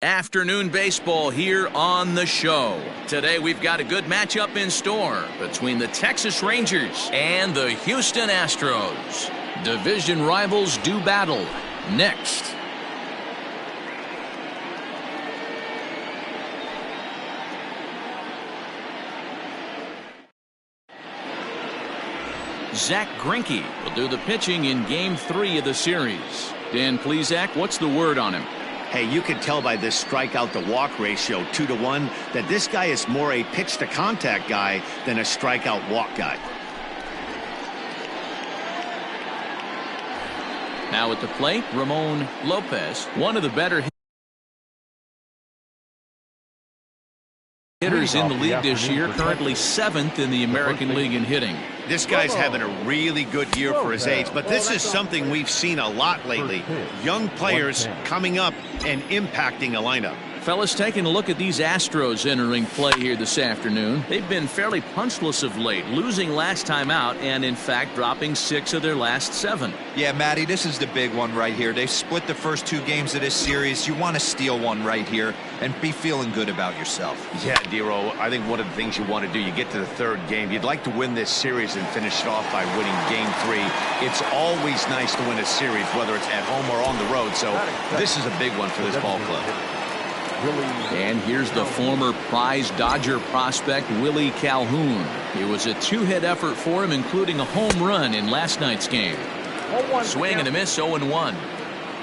Afternoon baseball here on the show. Today we've got a good matchup in store between the Texas Rangers and the Houston Astros. Division rivals do battle next. Zach Greinke will do the pitching in Game 3 of the series. Dan Plesac, what's the word on him? Hey, you can tell by this strikeout to walk ratio 2-to-1 that this guy is more a pitch to contact guy than a strikeout walk guy. Now at the plate, Ramon Lopez, one of the better hitters in the league this year, currently 7th in the American League in hitting. This guy's having a really good year for his age, but this is something we've seen a lot lately. Young players coming up and impacting a lineup. Fellas, taking a look at these Astros entering play here this afternoon. They've been fairly punchless of late, losing last time out and, in fact, dropping 6 of their last 7. Yeah, Matty, this is the big one right here. They've split the first 2 games of this series. You want to steal one right here and be feeling good about yourself. Yeah, Dero, I think one of the things you want to do, you get to the 3rd game, you'd like to win this series and finish it off by winning Game 3. It's always nice to win a series, whether it's at home or on the road, so this is a big one for this ball club. And here's the former prize Dodger prospect, Willie Calhoun. It was a 2-hit effort for him, including a home run in last night's game. Swing and a miss, 0-1.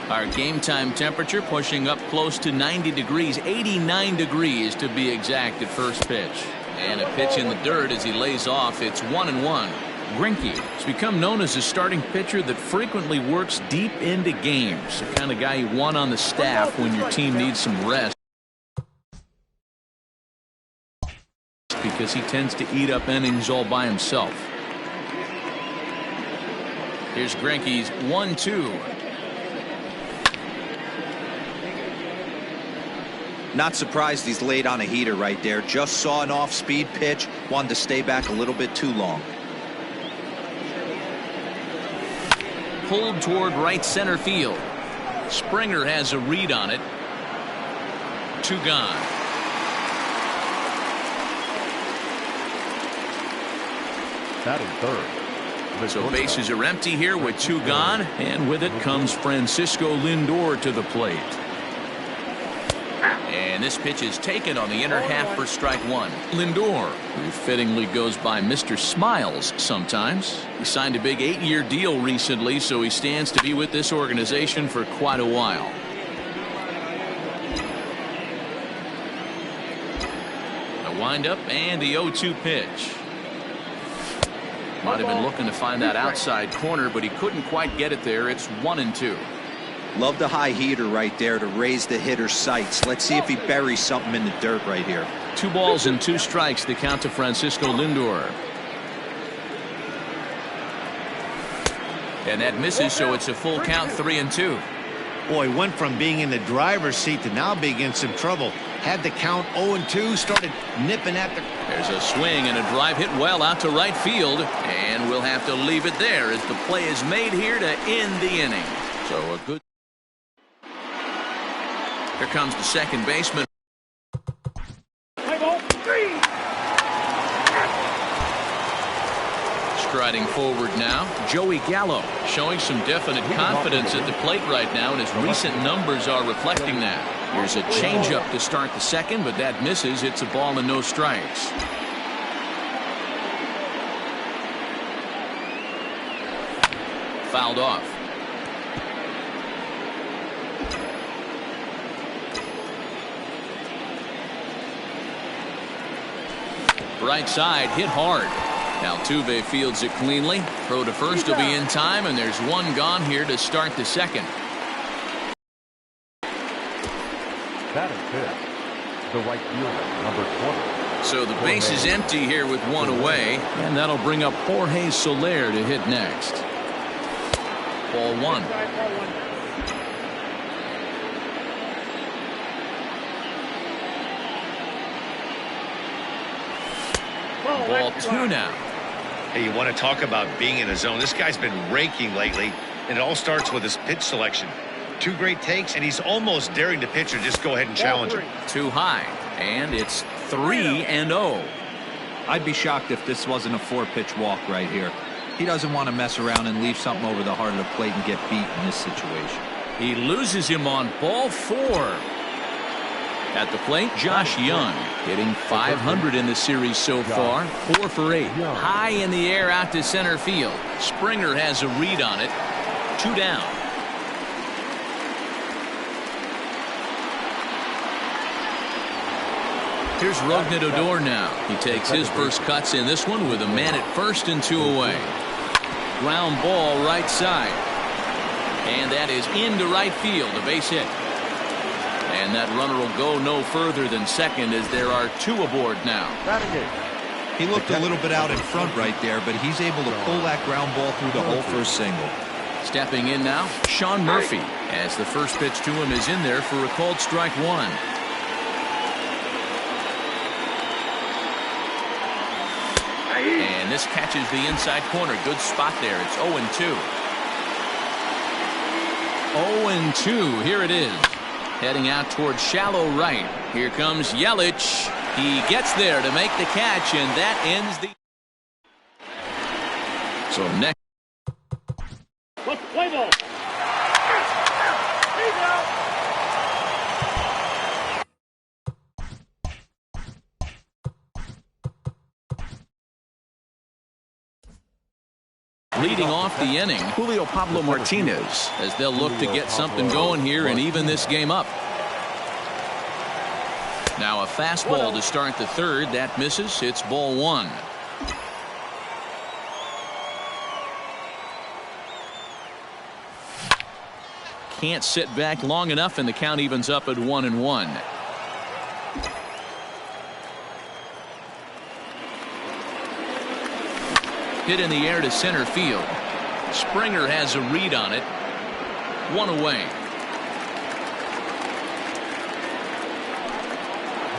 Our game time temperature pushing up close to 90 degrees, 89 degrees to be exact at first pitch. And a pitch in the dirt as he lays off. It's 1-1. Greinke has become known as a starting pitcher that frequently works deep into games. The kind of guy you want on the staff when your team needs some rest, because he tends to eat up innings all by himself. Here's Greinke's 1-2. Not surprised he's laid on a heater right there. Just saw an off-speed pitch. Wanted to stay back a little bit too long. Pulled toward right center field. Springer has a read on it. 2 gone. Batting third. So bases are empty here with 2 gone, and with it comes Francisco Lindor to the plate. And this pitch is taken on the inner half for strike 1. Lindor, who fittingly goes by Mr. Smiles sometimes. He signed a big 8-year deal recently, so he stands to be with this organization for quite a while. A windup and the 0-2 pitch. Might have been looking to find that outside corner, but he couldn't quite get it there. It's 1-2. Love the high heater right there to raise the hitter's sights. Let's see if he buries something in the dirt right here. 2 balls and 2 strikes to count to Francisco Lindor. And that misses, so it's a full count, 3-2. Boy, went from being in the driver's seat to now being in some trouble. Had the count 0-2, started nipping at the... There's a swing and a drive hit well out to right field, and we'll have to leave it there as the play is made here to end the inning. So a good... Here comes the second baseman. Striding forward now, Joey Gallo, showing some definite confidence at the plate right now, and his recent numbers are reflecting that. Here's a changeup to start the second, but that misses. It's a ball and no strikes. Fouled off. Right side, hit hard. Altuve fields it cleanly. Throw to first will be in time, and there's 1 gone here to start the second. Batting fifth, the right fielder, number 20. So the base is empty here with 1 away, and that'll bring up Jorge Soler to hit next. Ball 1. Ball 2 now. Hey, you want to talk about being in a zone? This guy's been raking lately, and it all starts with his pitch selection. Two great takes, and he's almost daring the pitcher just go ahead and challenge him. Too high, and it's 3-0. I'd be shocked if this wasn't a 4-pitch walk right here. He doesn't want to mess around and leave something over the heart of the plate and get beat in this situation. He loses him on ball 4. At the plate, Josh Young, hitting .500 in the series so far, 4 for 8. High in the air out to center field. Springer has a read on it. 2 down. Here's Rougned Odor now. He takes his first cuts in this one with a man at first and 2 away. Ground ball right side. And that is into right field, a base hit. And that runner will go no further than second as there are 2 aboard now. He looked a little bit out in front right there, but he's able to pull that ground ball through the hole for a single. Stepping in now, Sean Murphy, as the first pitch to him is in there for a called strike 1. And this catches the inside corner. Good spot there. It's 0-2. 0-2. Here it is. Heading out towards shallow right. Here comes Yelich. He gets there to make the catch, and that ends the. So next. Let's play ball. Leading off the inning, Julio Pablo Martinez, as they'll look to get something going here and even this game up. Now a fastball to start the third. That misses. It's ball 1. Can't sit back long enough, and the count evens up at 1-1. Hit in the air to center field. Springer has a read on it. 1 away.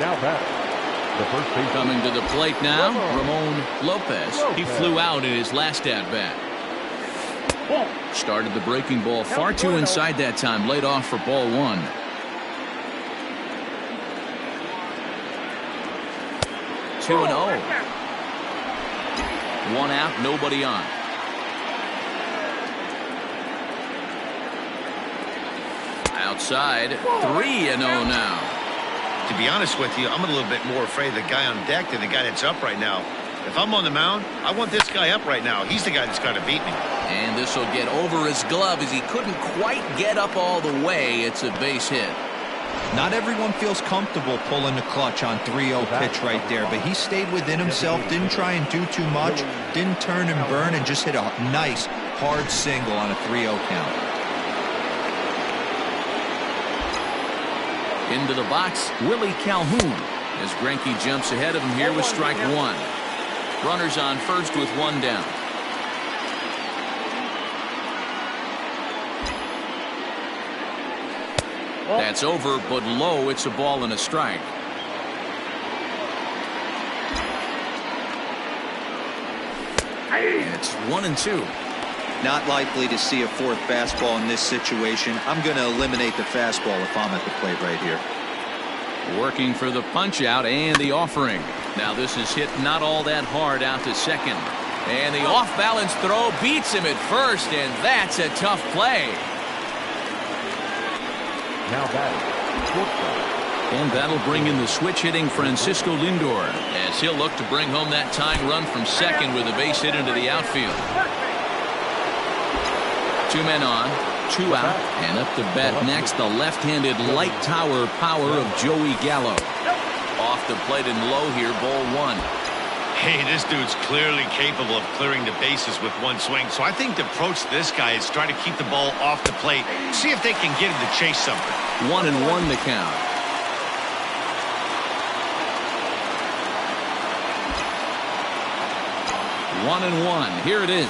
Now batting, the first baseman. Coming to the plate now, Ramon Lopez. He flew out in his last at-bat. Started the breaking ball far too inside that time. Laid off for ball 1. Two and 0. 1 out, nobody on. Outside, 3-0 now. To be honest with you, I'm a little bit more afraid of the guy on deck than the guy that's up right now. If I'm on the mound, I want this guy up right now. He's the guy that's got to beat me. And this will get over his glove as he couldn't quite get up all the way. It's a base hit. Not everyone feels comfortable pulling the clutch on 3-0 pitch right there, but he stayed within himself, didn't try and do too much, didn't turn and burn, and just hit a nice, hard single on a 3-0 count. Into the box, Willie Calhoun, as Greinke jumps ahead of him here with strike 1. Runners on first with 1 down. That's over, but low. It's a ball and a strike. And it's 1-2. Not likely to see a 4th fastball in this situation. I'm going to eliminate the fastball if I'm at the plate right here. Working for the punch out and the offering. Now this is hit not all that hard out to second. And the off balance throw beats him at first, and that's a tough play. Now batting, shortstop. And that'll bring in the switch hitting Francisco Lindor, as he'll look to bring home that tying run from second with a base hit into the outfield. 2 men on, 2 out, and up to bat next, the left-handed light tower power of Joey Gallo. Off the plate and low here, ball 1. Hey, this dude's clearly capable of clearing the bases with 1 swing. So I think the approach to this guy is try to keep the ball off the plate. See if they can get him to chase something. 1-1 the count. One and 1. Here it is.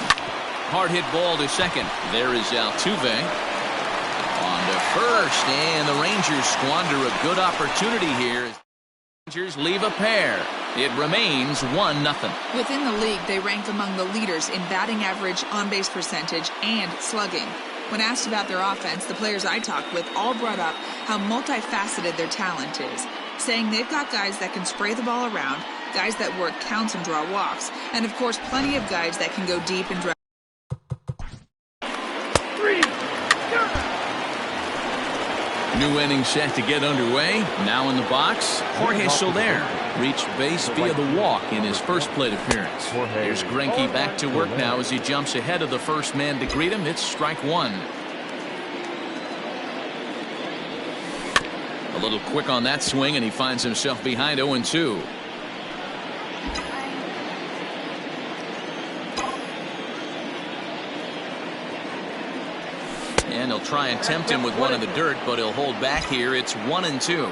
Hard hit ball to second. There is Altuve. On to first, and the Rangers squander a good opportunity here. Rangers leave a pair. It remains 1-0. Within the league, they rank among the leaders in batting average, on-base percentage, and slugging. When asked about their offense, the players I talked with all brought up how multifaceted their talent is, saying they've got guys that can spray the ball around, guys that work counts and draw walks, and of course plenty of guys that can go deep and drive. New inning set to get underway. Now in the box, Jorge Soler reached base via the walk in his first plate appearance. Here's Greinke back to work now as he jumps ahead of the first man to greet him. It's strike one. A little quick on that swing, and he finds himself behind 0-2. And he'll try and tempt him with one in the dirt, but he'll hold back here. It's 1-2.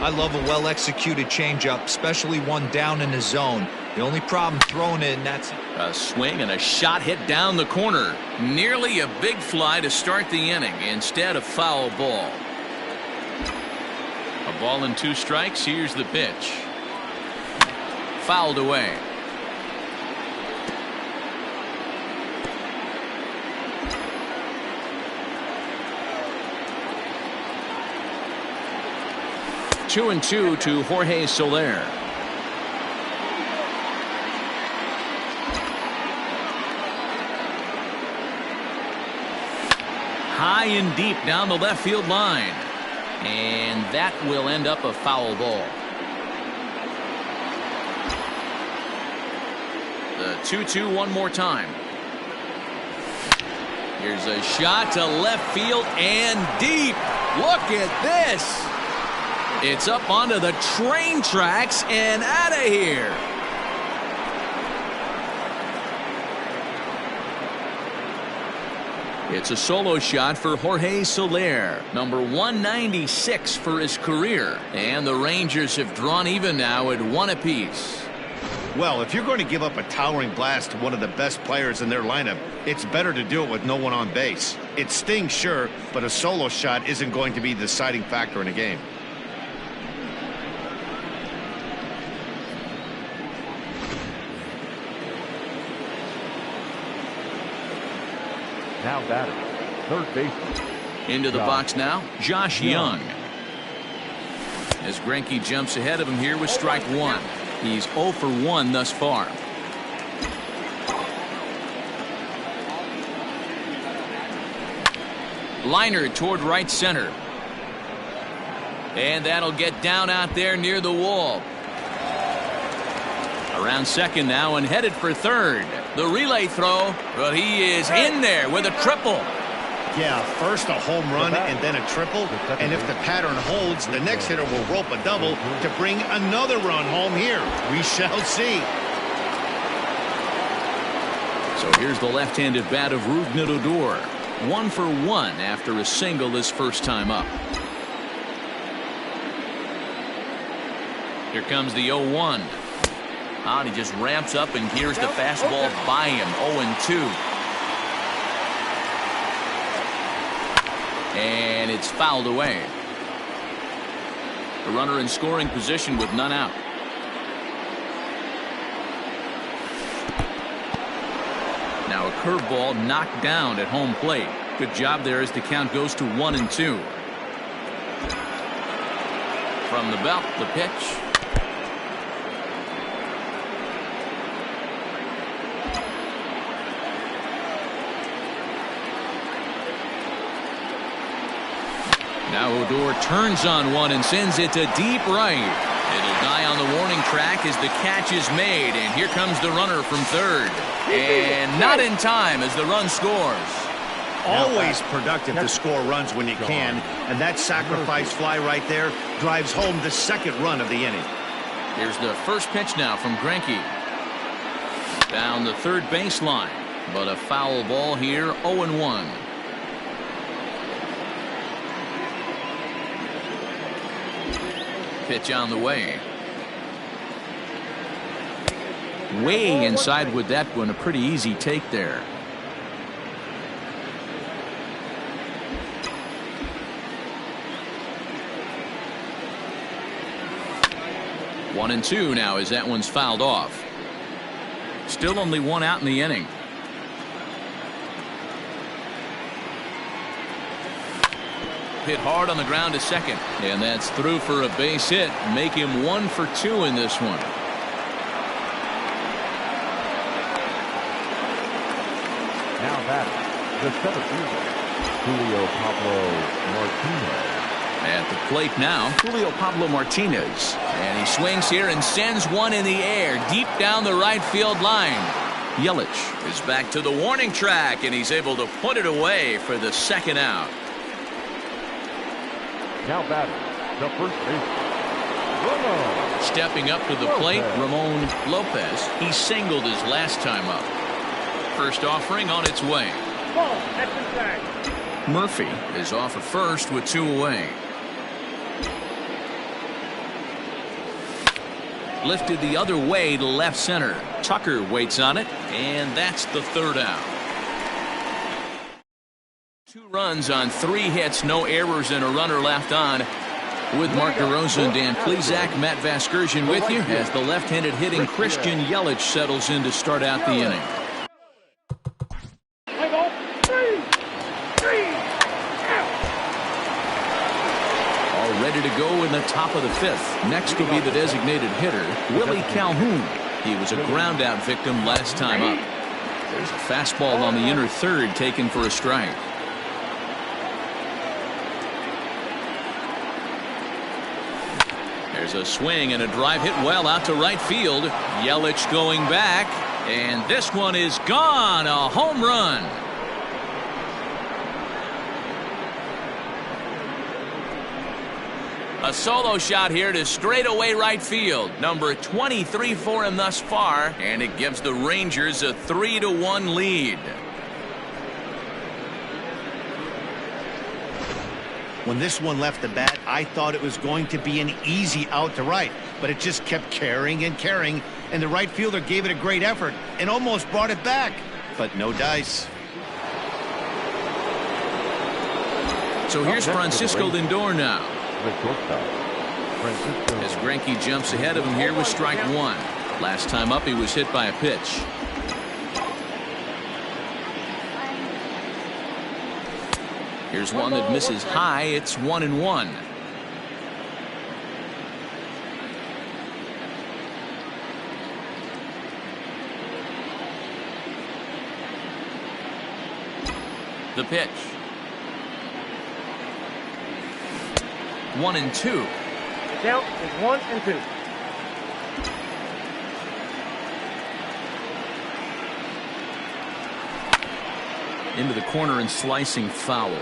I love a well-executed changeup, especially one down in the zone. The only problem throwing it, and that's a swing and a shot hit down the corner. Nearly a big fly to start the inning. Instead, a foul ball. A ball and 2 strikes. Here's the pitch. Fouled away. Two and 2 to Jorge Soler. High and deep down the left field line. And that will end up a foul ball. The 2-2 one more time. Here's a shot to left field and deep. Look at this. It's up onto the train tracks and out of here. It's a solo shot for Jorge Soler, number 196 for his career. And the Rangers have drawn even now at 1 apiece. Well, if you're going to give up a towering blast to one of the best players in their lineup, it's better to do it with no one on base. It stings, sure, but a solo shot isn't going to be the deciding factor in a game. Now batting, third baseman. Into the box now, Josh Young. As Greinke jumps ahead of him here with strike one. He's 0 for 1 thus far. Liner toward right center. And that'll get down out there near the wall. Around second now and headed for third. The relay throw, but he is in there with a triple. Yeah, first a home run and then a triple. And if the pattern holds, the next hitter will rope a double to bring another run home here. We shall see. So here's the left-handed bat of Rougned Odor. 1 for 1 after a single his first time up. Here comes the 0-1. And he just ramps up and here's the fastball by him. 0-2. And it's fouled away. The runner in scoring position with none out. Now a curveball knocked down at home plate. Good job there as the count goes to 1-2. From the belt, the pitch. Now Odor turns on one and sends it to deep right. It'll die on the warning track as the catch is made. And here comes the runner from third. And not in time as the run scores. Always productive to score runs when you can. And that sacrifice fly right there drives home the second run of the inning. Here's the first pitch now from Greinke. Down the third baseline. But a foul ball here, 0-1. Pitch on the way. Way inside with that one. A pretty easy take there. One and two now as that one's fouled off. Still only one out in the inning. Hit hard on the ground to second. And that's through for a base hit. Make him 1 for 2 in this one. Now batting, the center fielder, Julio Pablo Martinez. At the plate now, Julio Pablo Martinez. And he swings here and sends one in the air deep down the right field line. Yelich is back to the warning track, and he's able to put it away for the second out. Now batting, the first baseman, Ramon. Stepping up to the plate, Ramon Lopez. He singled his last time up. First offering on its way. Ball, that's inside. Murphy is off at first with 2 away. Lifted the other way to left center. Tucker waits on it, and that's the third out. 2 runs on 3 hits, no errors, and a runner left on. With Mark DeRosa and Dan Plesac, Matt Vasgersian with you as the left-handed hitting Christian Yelich settles in to start out the inning. Ready to go in the top of the 5th. Next will be the designated hitter, Willie Calhoun. He was a ground out victim last time up. There's a fastball on the inner third taken for a strike. There's a swing and a drive hit well out to right field. Yelich going back, and this one is gone. A home run. A solo shot here to straightaway right field. Number 23 for him thus far, and it gives the Rangers a 3-1 lead. When this one left the bat, I thought it was going to be an easy out to right, but it just kept carrying and carrying, and the right fielder gave it a great effort and almost brought it back, but no dice. So here's Francisco Lindor now. The shortstop, Francisco. As Greinke jumps ahead of him here with strike 1. Last time up, he was hit by a pitch. Here's one that misses high. It's 1-1. The pitch. 1-2. Count is 1-2. Into the corner and slicing foul.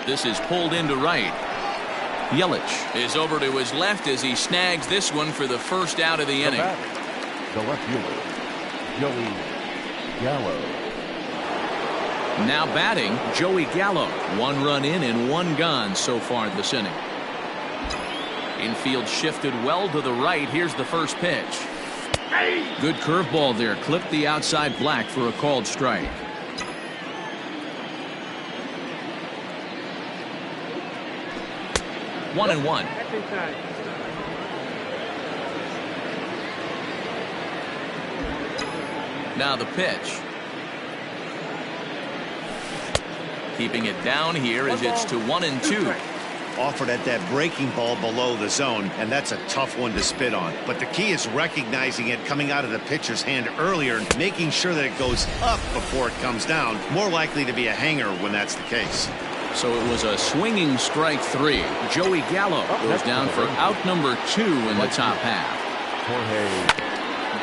This is pulled into right. Yelich is over to his left as he snags this one for the first out of the inning. The left fielder, Joey Gallo. Now batting, Joey Gallo. 1 run in and 1 gone so far this inning. Infield shifted well to the right. Here's the first pitch. Good curveball there. Clipped the outside black for a called strike. One and one. Now the pitch. Keeping it down here as it's to 1-2. Offered at that breaking ball below the zone, and that's a tough one to spit on. But the key is recognizing it coming out of the pitcher's hand earlier and making sure that it goes up before it comes down. More likely to be a hanger when that's the case. So it was a swinging strike 3. Joey Gallo goes down for out number 2 in the top half.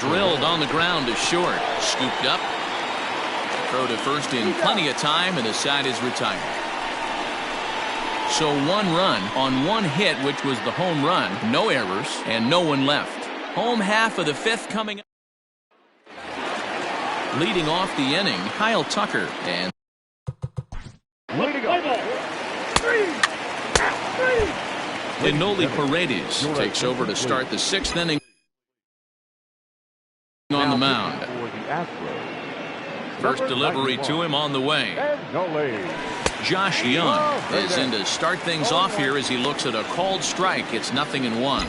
Drilled on the ground to short. Scooped up. Throw to first in plenty of time, and the side is retired. So 1 run on 1 hit, which was the home run. No errors and no one left. Home half of the 5th coming up. Leading off the inning, Kyle Tucker. And Enoli Paredes takes over to start the 6th inning on the mound. First delivery to him on the way. Josh Young is in to start things off here as he looks at a called strike. It's 0-1.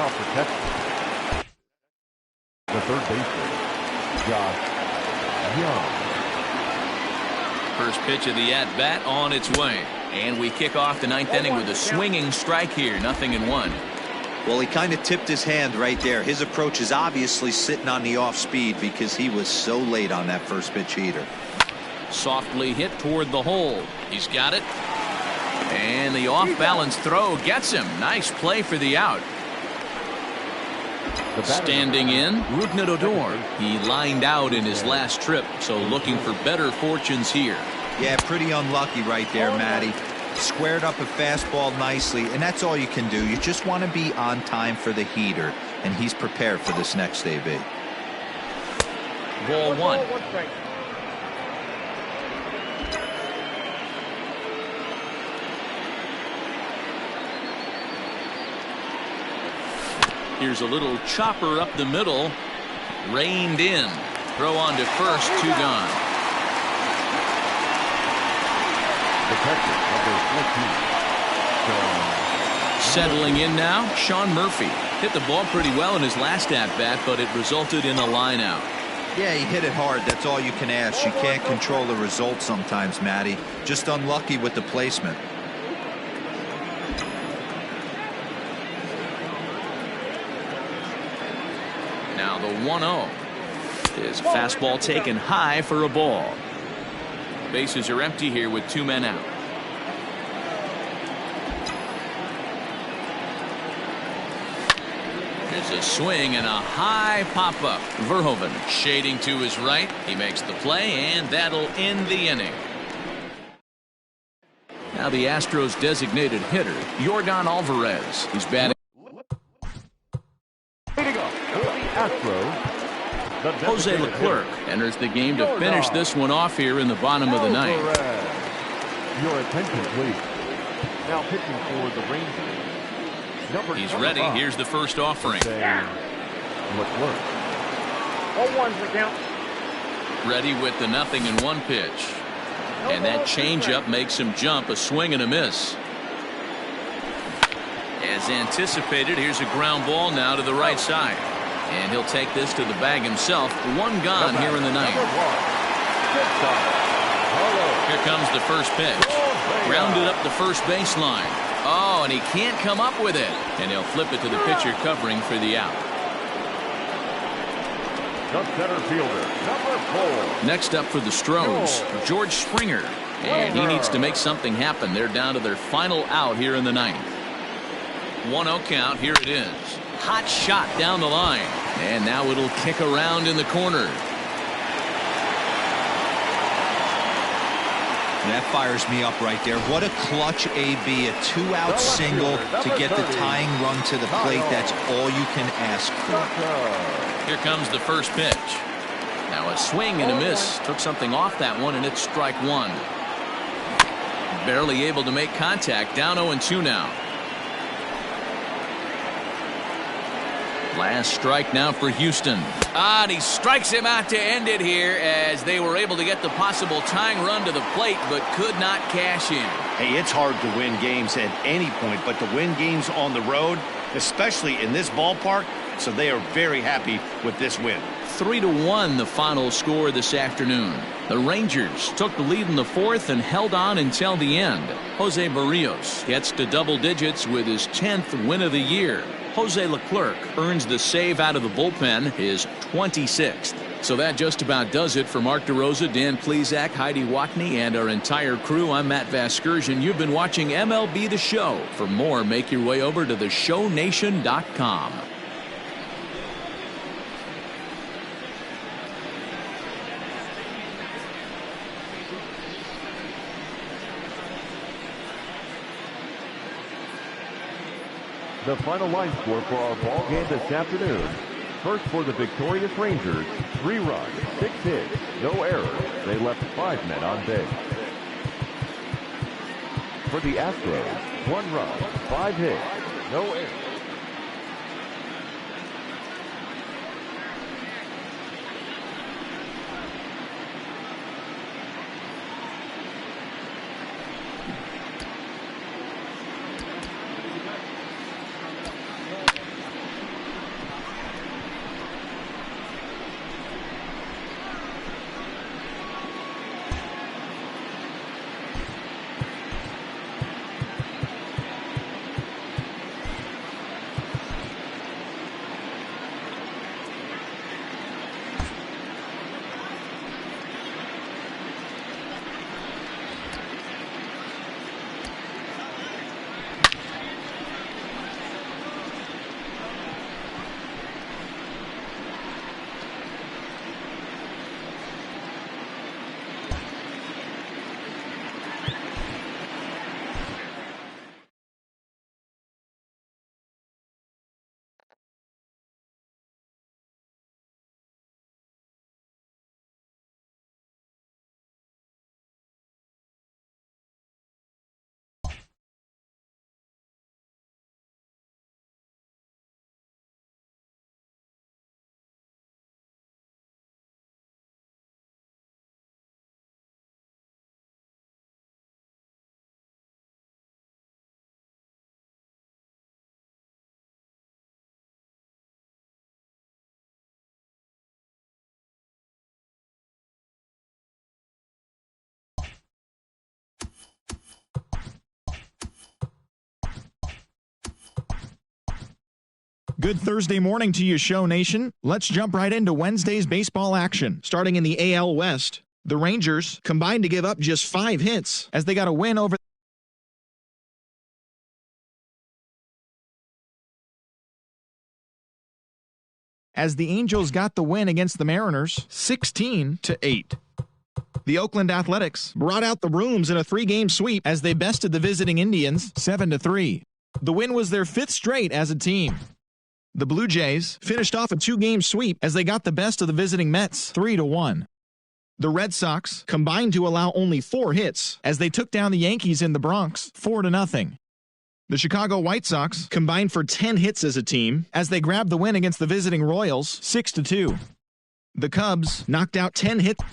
Now protect the third baseman, Djakadylan. First pitch of the at-bat on its way. And we kick off the ninth inning with a swinging strike here. 0-1. Well, he kind of tipped his hand right there. His approach is obviously sitting on the off speed because he was so late on that first pitch heater. Softly hit toward the hole. He's got it. And the off-balance throw gets him. Nice play for the out. Standing in, Rougned Odor. He lined out in his last trip, so looking for better fortunes here. Yeah, pretty unlucky right there, Matty. Squared up a fastball nicely, and that's all you can do. You just want to be on time for the heater, and he's prepared for this next AB. Ball one. Here's a little chopper up the middle. Reined in. Throw on to first. 2 gone. Settling in now, Sean Murphy. Hit the ball pretty well in his last at-bat, but it resulted in a line-out. Yeah, he hit it hard. That's all you can ask. You can't control the result sometimes, Matty. Just unlucky with the placement. Now the 1-0. His fastball taken high for a ball. Bases are empty here with 2 men out. There's a swing and a high pop-up. Verhoeven shading to his right. He makes the play, and that'll end the inning. Now the Astros' designated hitter, Yordan Alvarez. He's batting. Jose Leclerc enters the game to finish this one off here in the bottom of the ninth. Your attention, please. Now pitching for the Rangers. He's ready. Here's the first offering. Leclerc. 0-1 for count. Ready with the 0-1 pitch. And that changeup makes him jump. A swing and a miss. As anticipated, here's a ground ball now to the right side. And he'll take this to the bag himself. 1 gone here in the ninth. Here comes the first pitch. Grounded up the first baseline. Oh, and he can't come up with it. And he'll flip it to the pitcher covering for the out. The center fielder, number 4. Next up for the Stros, George Springer. And he needs to make something happen. They're down to their final out here in the ninth. 1-0 count. Here it is. Hot shot down the line. And now it'll kick around in the corner. That fires me up right there. What a clutch AB. A 2-out single to get the tying run to the plate. That's all you can ask for. Here comes the first pitch. Now a swing and a miss. Took something off that one, and it's strike 1. Barely able to make contact. Down 0-2 now. Last strike now for Houston. And he strikes him out to end it here as they were able to get the possible tying run to the plate but could not cash in. Hey, it's hard to win games at any point, but to win games on the road, especially in this ballpark, so they are very happy with this win. 3-1 the final score this afternoon. The Rangers took the lead in the 4th and held on until the end. Jose Barrios gets to double digits with his 10th win of the year. Jose Leclerc earns the save out of the bullpen, his 26th. So that just about does it for Mark DeRosa, Dan Plesac, Heidi Watney, and our entire crew. I'm Matt Vasgersian. You've been watching MLB The Show. For more, make your way over to theshownation.com. The final line score for our ball game this afternoon. First for the victorious Rangers, 3 runs, 6 hits, no errors. They left 5 men on base. For the Astros, 1 run, 5 hits, no errors. Good Thursday morning to you, Show Nation. Let's jump right into Wednesday's baseball action. Starting in the AL West, the Rangers combined to give up just 5 hits as they got a win over as the Angels got the win against the Mariners 16-8. The Oakland Athletics brought out the brooms in a 3-game sweep as they bested the visiting Indians 7-3. The win was their 5th straight as a team. The Blue Jays finished off a 2-game sweep as they got the best of the visiting Mets 3-1. The Red Sox combined to allow only 4 hits as they took down the Yankees in the Bronx 4-0. The Chicago White Sox combined for 10 hits as a team as they grabbed the win against the visiting Royals 6-2. The Cubs knocked out 10 hits.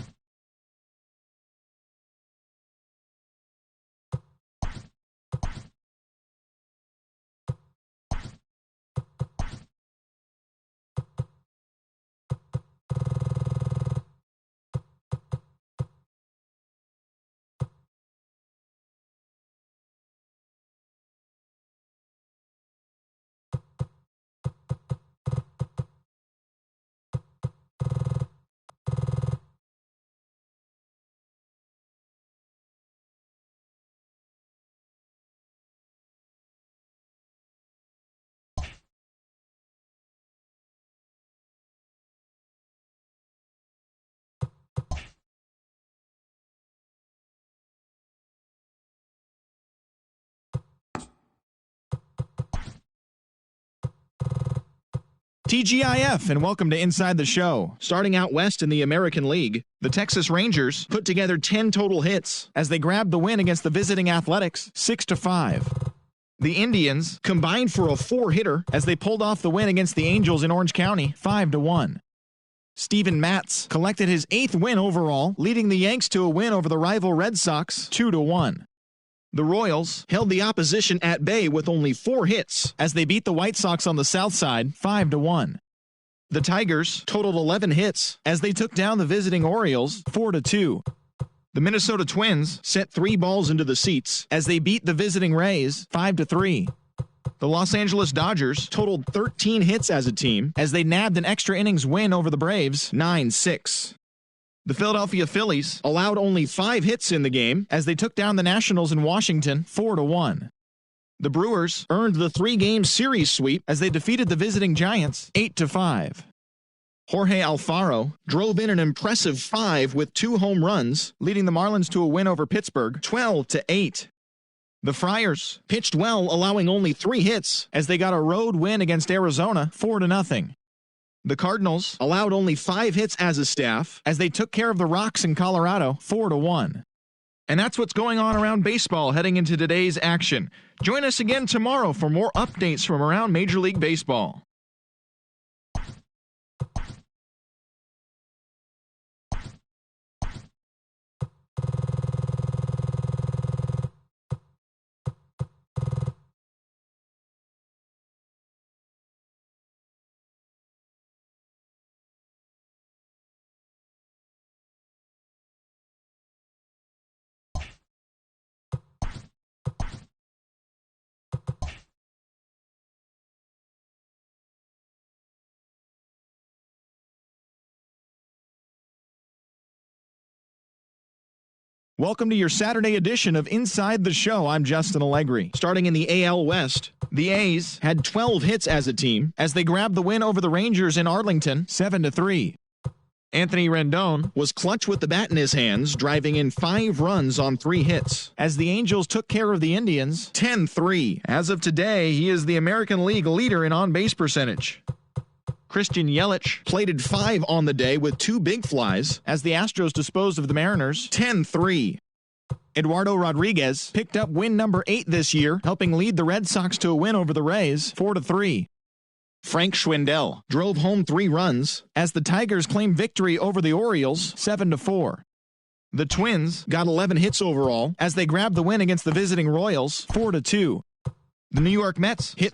TGIF, and welcome to Inside the Show. Starting out west in the American League, the Texas Rangers put together 10 total hits as they grabbed the win against the visiting Athletics 6-5. The Indians combined for a 4-hitter as they pulled off the win against the Angels in Orange County 5-1. Steven Matz collected his 8th win overall, leading the Yanks to a win over the rival Red Sox 2-1. The Royals held the opposition at bay with only 4 hits as they beat the White Sox on the south side 5-1. The Tigers totaled 11 hits as they took down the visiting Orioles 4-2. The Minnesota Twins set 3 balls into the seats as they beat the visiting Rays 5-3. The Los Angeles Dodgers totaled 13 hits as a team as they nabbed an extra innings win over the Braves 9-6. The Philadelphia Phillies allowed only 5 hits in the game as they took down the Nationals in Washington 4-1. The Brewers earned the 3-game series sweep as they defeated the visiting Giants 8-5. Jorge Alfaro drove in an impressive 5 with 2 home runs, leading the Marlins to a win over Pittsburgh 12-8. The Friars pitched well, allowing only 3 hits as they got a road win against Arizona 4-0. The Cardinals allowed only 5 hits as a staff as they took care of the Rocks in Colorado 4-1. And that's what's going on around baseball heading into today's action. Join us again tomorrow for more updates from around Major League Baseball. Welcome to your Saturday edition of Inside the Show. I'm Justin Allegri. Starting in the AL West, the A's had 12 hits as a team as they grabbed the win over the Rangers in Arlington 7-3. Anthony Rendon was clutch with the bat in his hands, driving in 5 runs on 3 hits as the Angels took care of the Indians 10-3. As of today, he is the American League leader in on-base percentage. Christian Yelich plated 5 on the day with 2 big flies as the Astros disposed of the Mariners 10-3. Eduardo Rodriguez picked up win number 8 this year, helping lead the Red Sox to a win over the Rays 4-3. Frank Schwindel drove home 3 runs as the Tigers claimed victory over the Orioles 7-4. The Twins got 11 hits overall as they grabbed the win against the visiting Royals 4-2. The New York Mets hit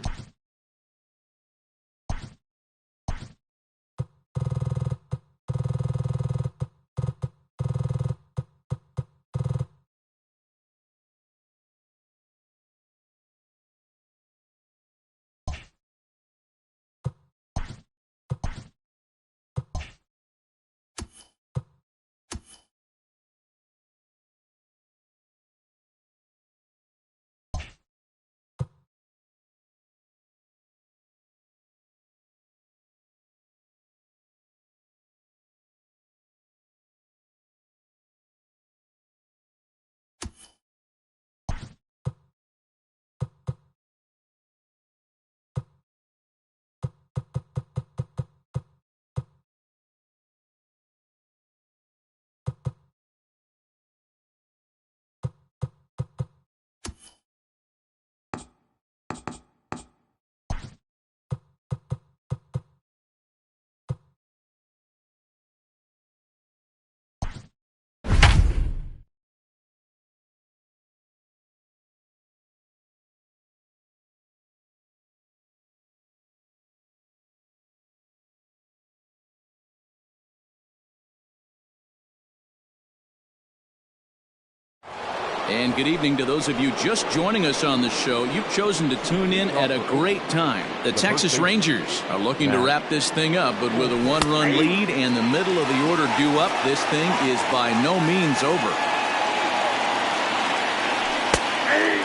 And good evening to those of you just joining us on the show. You've chosen to tune in at a great time. The Texas Rangers are looking to wrap this thing up, but with a one-run lead and the middle of the order due up, this thing is by no means over.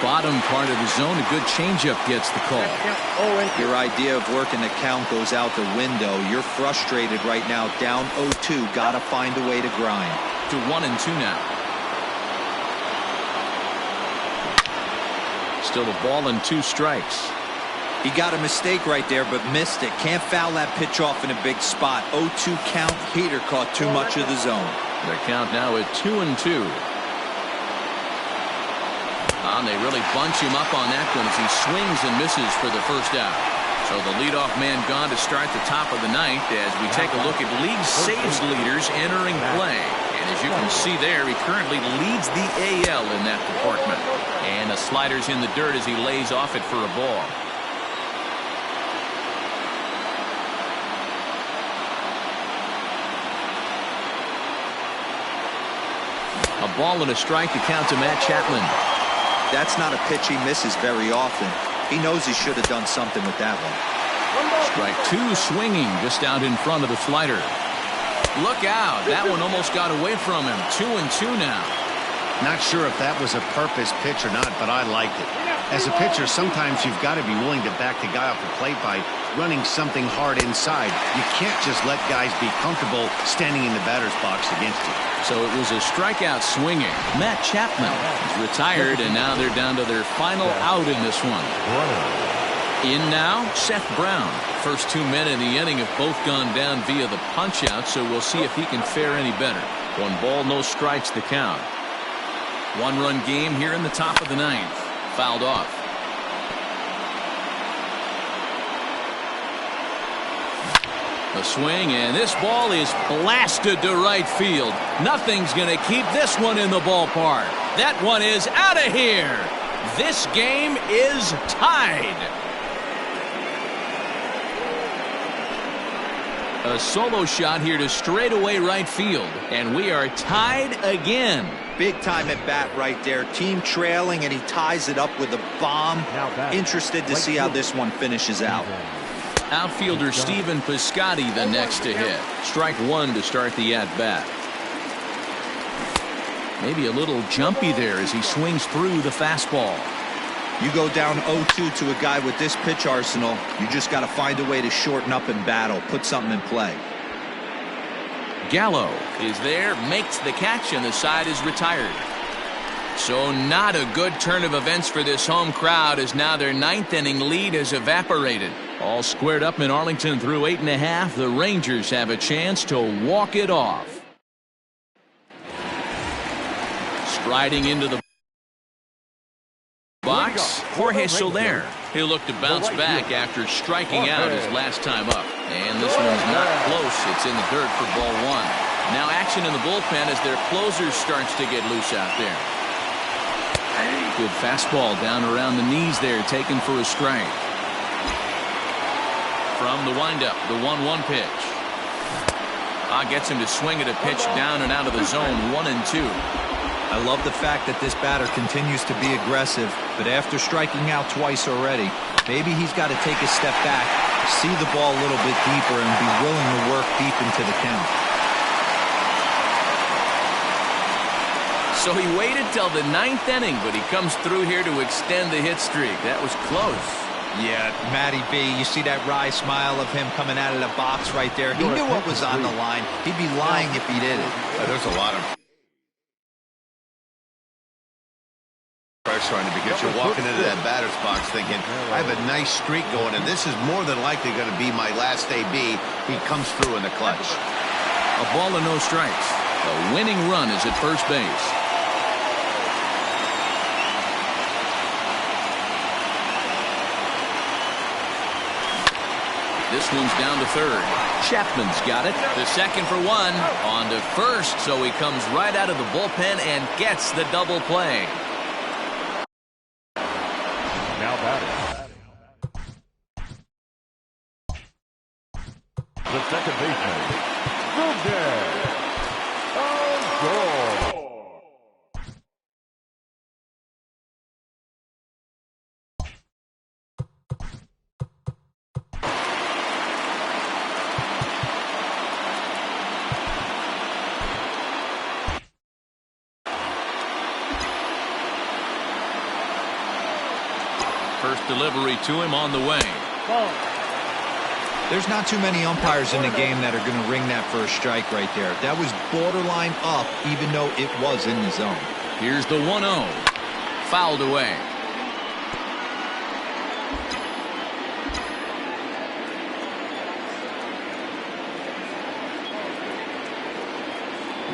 Bottom part of the zone, a good changeup gets the call. Your idea of working the count goes out the window. You're frustrated right now, down 0-2. Got to find a way to grind. To 1-2 now. Still a ball and 2 strikes. He got a mistake right there, but missed it. Can't foul that pitch off in a big spot. 0-2 count. Heater caught too much of the zone. Their count now at 2-2. And they really bunch him up on that one as he swings and misses for the first out. So the leadoff man gone to start the top of the ninth as we take a look at league saves leaders entering play. And as you can see there, he currently leads the AL in that department. And the slider's in the dirt as he lays off it for a ball. A ball and a strike to count to Matt Chapman. That's not a pitch he misses very often. He knows he should have done something with that one. Strike 2 swinging just out in front of the slider. Look out. That one almost got away from him. 2-2 now. Not sure if that was a purpose pitch or not, but I liked it. As a pitcher, sometimes you've got to be willing to back the guy off the plate by running something hard inside. You can't just let guys be comfortable standing in the batter's box against you. So it was a strikeout swinging. Matt Chapman is retired, and now they're down to their final out in this one. In now, Seth Brown. First 2 men in the inning have both gone down via the punch-out, so we'll see if he can fare any better. 1 ball, no strikes the count. 1-run game here in the top of the ninth. Fouled off. A swing, and this ball is blasted to right field. Nothing's going to keep this one in the ballpark. That one is out of here. This game is tied. A solo shot here to straightaway right field, and we are tied again. Big time at bat right there. Team trailing, and he ties it up with a bomb. Interested to see how this one finishes out. Outfielder Stephen Piscotty the next to hit. Strike 1 to start the at-bat. Maybe a little jumpy there as he swings through the fastball. You go down 0-2 to a guy with this pitch arsenal, you just got to find a way to shorten up and battle, put something in play. Gallo is there, makes the catch, and the side is retired. So not a good turn of events for this home crowd as now their 9th inning lead has evaporated. All squared up in Arlington through 8.5. The Rangers have a chance to walk it off. Striding into the box, Jorge Soler. He'll look to bounce back after striking out his last time up. And this one's not close. It's in the dirt for ball 1. Now action in the bullpen as their closer starts to get loose out there. Good fastball down around the knees there, taken for a strike. From the windup, the 1-1 pitch. Gets him to swing at a pitch down and out of the zone, 1-2. I love the fact that this batter continues to be aggressive, but after striking out twice already, maybe he's got to take a step back, see the ball a little bit deeper, and be willing to work deep into the count. So he waited till the 9th inning, but he comes through here to extend the hit streak. That was close. Yeah, Matty B, you see that wry smile of him coming out of the box right there. He knew what was on the line. He'd be lying if he didn't. There's a lot of pressure on you because you're walking into that batter's box thinking, I have a nice streak going, and this is more than likely going to be my last AB. He comes through in the clutch. A ball and no strikes. A winning run is at first base. This one's down to third. Chapman's got it. The second for 1. On to first, so he comes right out of the bullpen and gets the double play. Now batting. The second baseman, Djakadylan. First delivery to him on the way. Ball. There's not too many umpires in the game that are going to ring that for a strike right there. That was borderline up, even though it was in the zone. Here's the 1-0. Fouled away.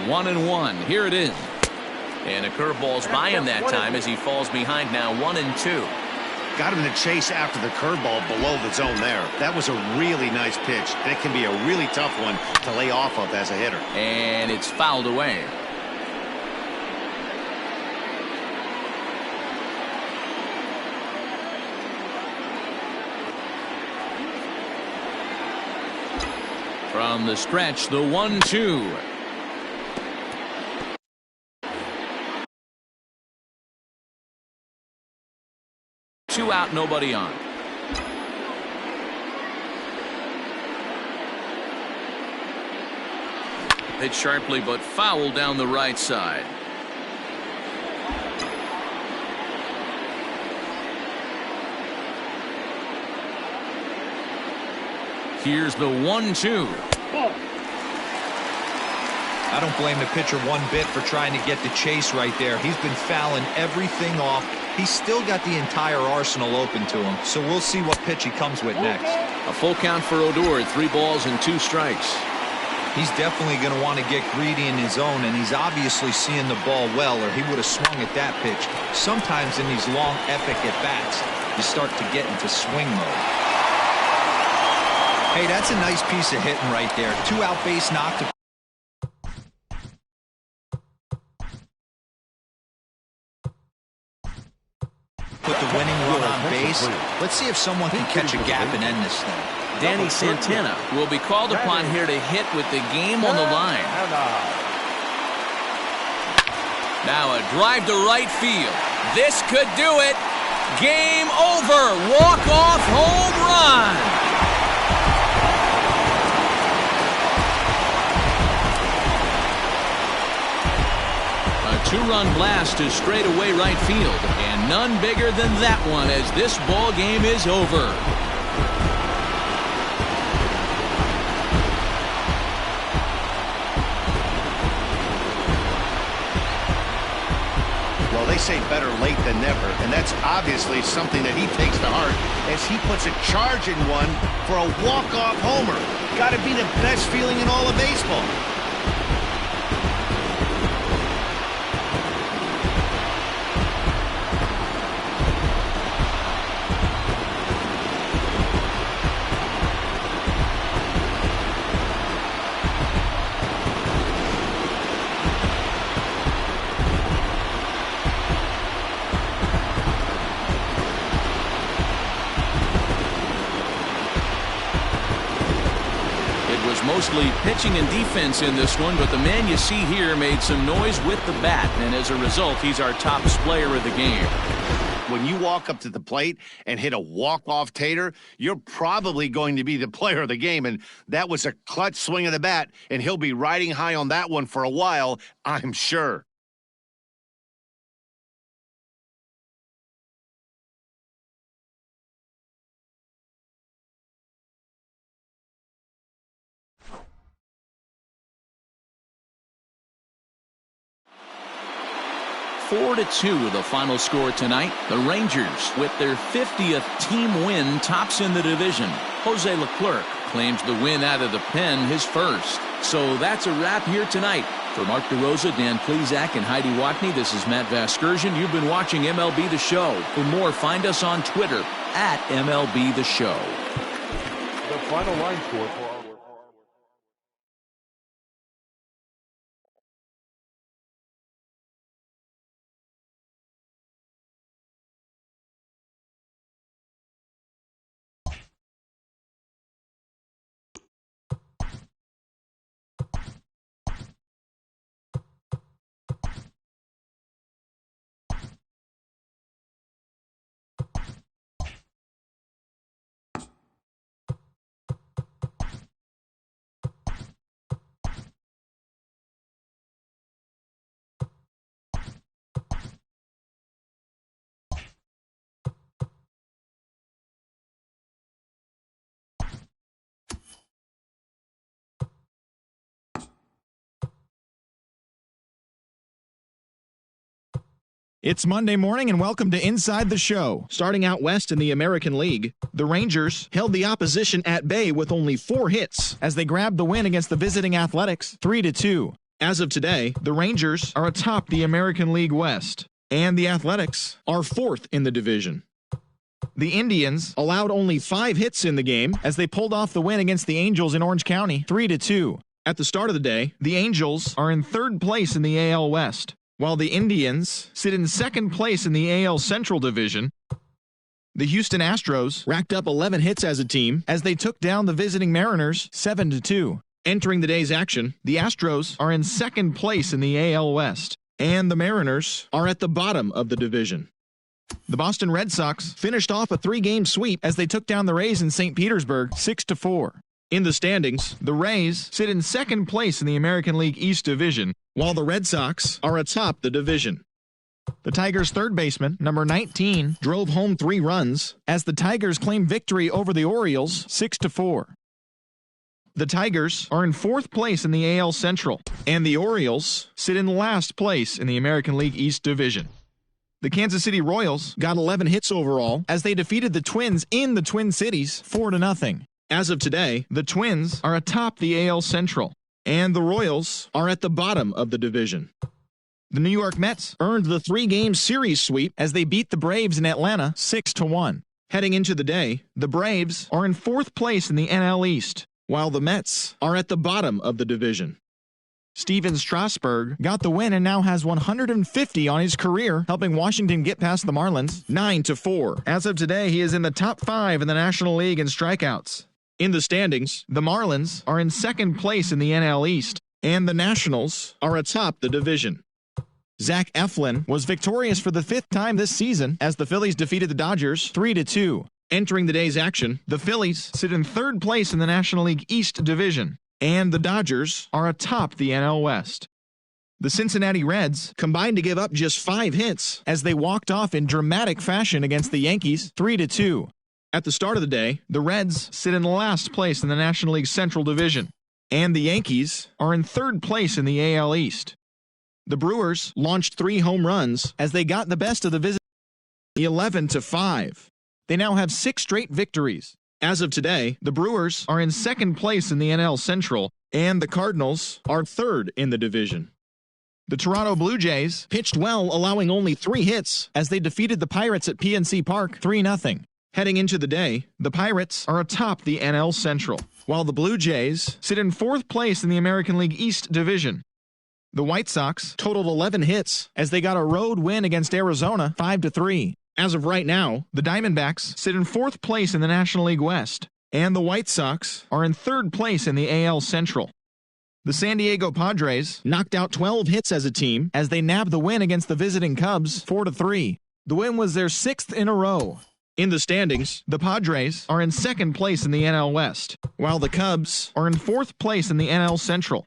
One and one. Here it is. And a curveball's by him that time as he falls behind now 1-2. Got him in the chase after the curveball below the zone there. That was a really nice pitch, and it can be a really tough one to lay off of as a hitter. And it's fouled away. From the stretch, the 1-2. Two out, nobody on. Hit sharply, but foul down the right side. Here's the 1-2. I don't blame the pitcher one bit for trying to get the chase right there. He's been fouling everything off. He's still got the entire arsenal open to him, so we'll see what pitch he comes with next. A full count for Odor, 3 balls and 2 strikes. He's definitely going to want to get greedy in his own, and he's obviously seeing the ball well, or he would have swung at that pitch. Sometimes in these long, epic at-bats, you start to get into swing mode. Hey, that's a nice piece of hitting right there. 2-out base knock to put the winning run on base. Let's see if someone can catch a gap and end this thing. Danny Santana will be called upon here to hit with the game on the line. Now a drive to right field. This could do it. Game over. Walk-off home run. A 2-run blast to straightaway right field, and none bigger than that one as this ball game is over. Well, they say better late than never, and that's obviously something that he takes to heart as he puts a charge in one for a walk-off homer. Got to be the best feeling in all of baseball. Mostly pitching and defense in this one, but the man you see here made some noise with the bat, and as a result, he's our top player of the game. When you walk up to the plate and hit a walk-off tater, you're probably going to be the player of the game, and that was a clutch swing of the bat, and he'll be riding high on that one for a while, I'm sure. Four to 2, the final score tonight. The Rangers, with their 50th team win, tops in the division. Jose Leclerc claims the win out of the pen, his first. So that's a wrap here tonight. For Mark DeRosa, Dan Plezak, and Heidi Watney, this is Matt Vasgersian. You've been watching MLB The Show. For more, find us on Twitter at MLB The Show. The final line score for our It's Monday morning and welcome to Inside the Show. Starting out west in the American League, the Rangers held the opposition at bay with only 4 hits as they grabbed the win against the visiting Athletics 3-2. As of today, the Rangers are atop the American League West, and the Athletics are 4th in the division. The Indians allowed only 5 hits in the game as they pulled off the win against the Angels in Orange County 3-2. At the start of the day, the Angels are in 3rd place in the AL West, while the Indians sit in 2nd place in the AL Central Division. The Houston Astros racked up 11 hits as a team as they took down the visiting Mariners 7-2. Entering the day's action, the Astros are in 2nd place in the AL West, and the Mariners are at the bottom of the division. The Boston Red Sox finished off a 3-game sweep as they took down the Rays in St. Petersburg 6-4. In the standings, the Rays sit in 2nd place in the American League East Division, while the Red Sox are atop the division. The Tigers' third baseman, number 19, drove home 3 runs as the Tigers claimed victory over the Orioles 6-4. The Tigers are in 4th place in the AL Central, and the Orioles sit in last place in the American League East Division. The Kansas City Royals got 11 hits overall as they defeated the Twins in the Twin Cities 4-0. As of today, the Twins are atop the AL Central, and the Royals are at the bottom of the division. The New York Mets earned the 3-game series sweep as they beat the Braves in Atlanta 6-1. Heading into the day, the Braves are in 4th place in the NL East, while the Mets are at the bottom of the division. Steven Strasburg got the win and now has 150 on his career, helping Washington get past the Marlins 9-4. As of today, he is in the top 5 in the National League in strikeouts. In the standings, the Marlins are in 2nd place in the NL East, and the Nationals are atop the division. Zach Eflin was victorious for the 5th time this season as the Phillies defeated the Dodgers 3-2. Entering the day's action, the Phillies sit in 3rd place in the National League East Division, and the Dodgers are atop the NL West. The Cincinnati Reds combined to give up just 5 hits as they walked off in dramatic fashion against the Yankees 3-2. At the start of the day, the Reds sit in last place in the National League Central Division, and the Yankees are in 3rd place in the AL East. The Brewers launched 3 home runs as they got the best of the visitors 11-5. They now have 6 straight victories. As of today, the Brewers are in 2nd place in the NL Central, and the Cardinals are 3rd in the division. The Toronto Blue Jays pitched well, allowing only 3 hits as they defeated the Pirates at PNC Park 3-0. Heading into the day, the Pirates are atop the NL Central, while the Blue Jays sit in 4th place in the American League East Division. The White Sox totaled 11 hits as they got a road win against Arizona 5-3. As of right now, the Diamondbacks sit in 4th place in the National League West, and the White Sox are in 3rd place in the AL Central. The San Diego Padres knocked out 12 hits as a team as they nabbed the win against the visiting Cubs 4-3. The win was their 6th in a row. In the standings, the Padres are in 2nd place in the NL West, while the Cubs are in 4th place in the NL Central.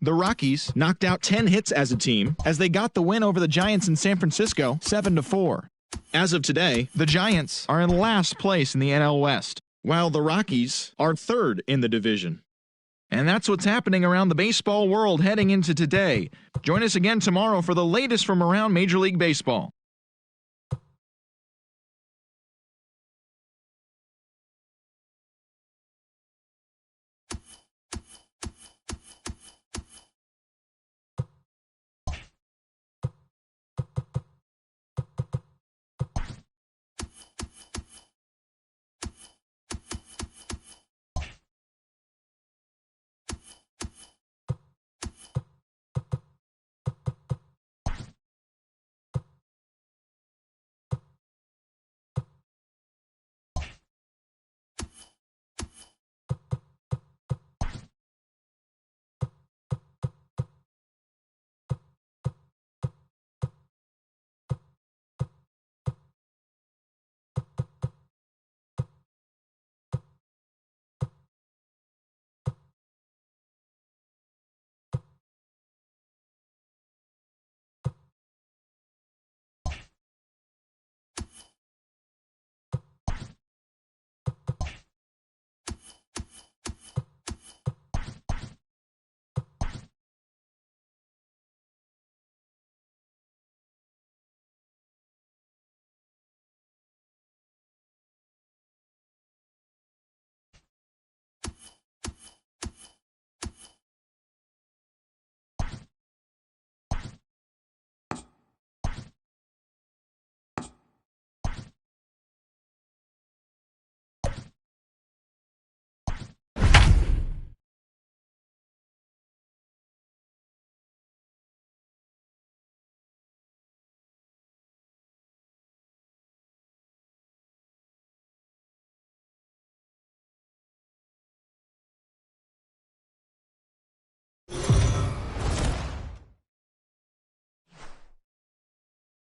The Rockies knocked out 10 hits as a team as they got the win over the Giants in San Francisco 7-4. As of today, the Giants are in last place in the NL West, while the Rockies are 3rd in the division. And that's what's happening around the baseball world heading into today. Join us again tomorrow for the latest from around Major League Baseball.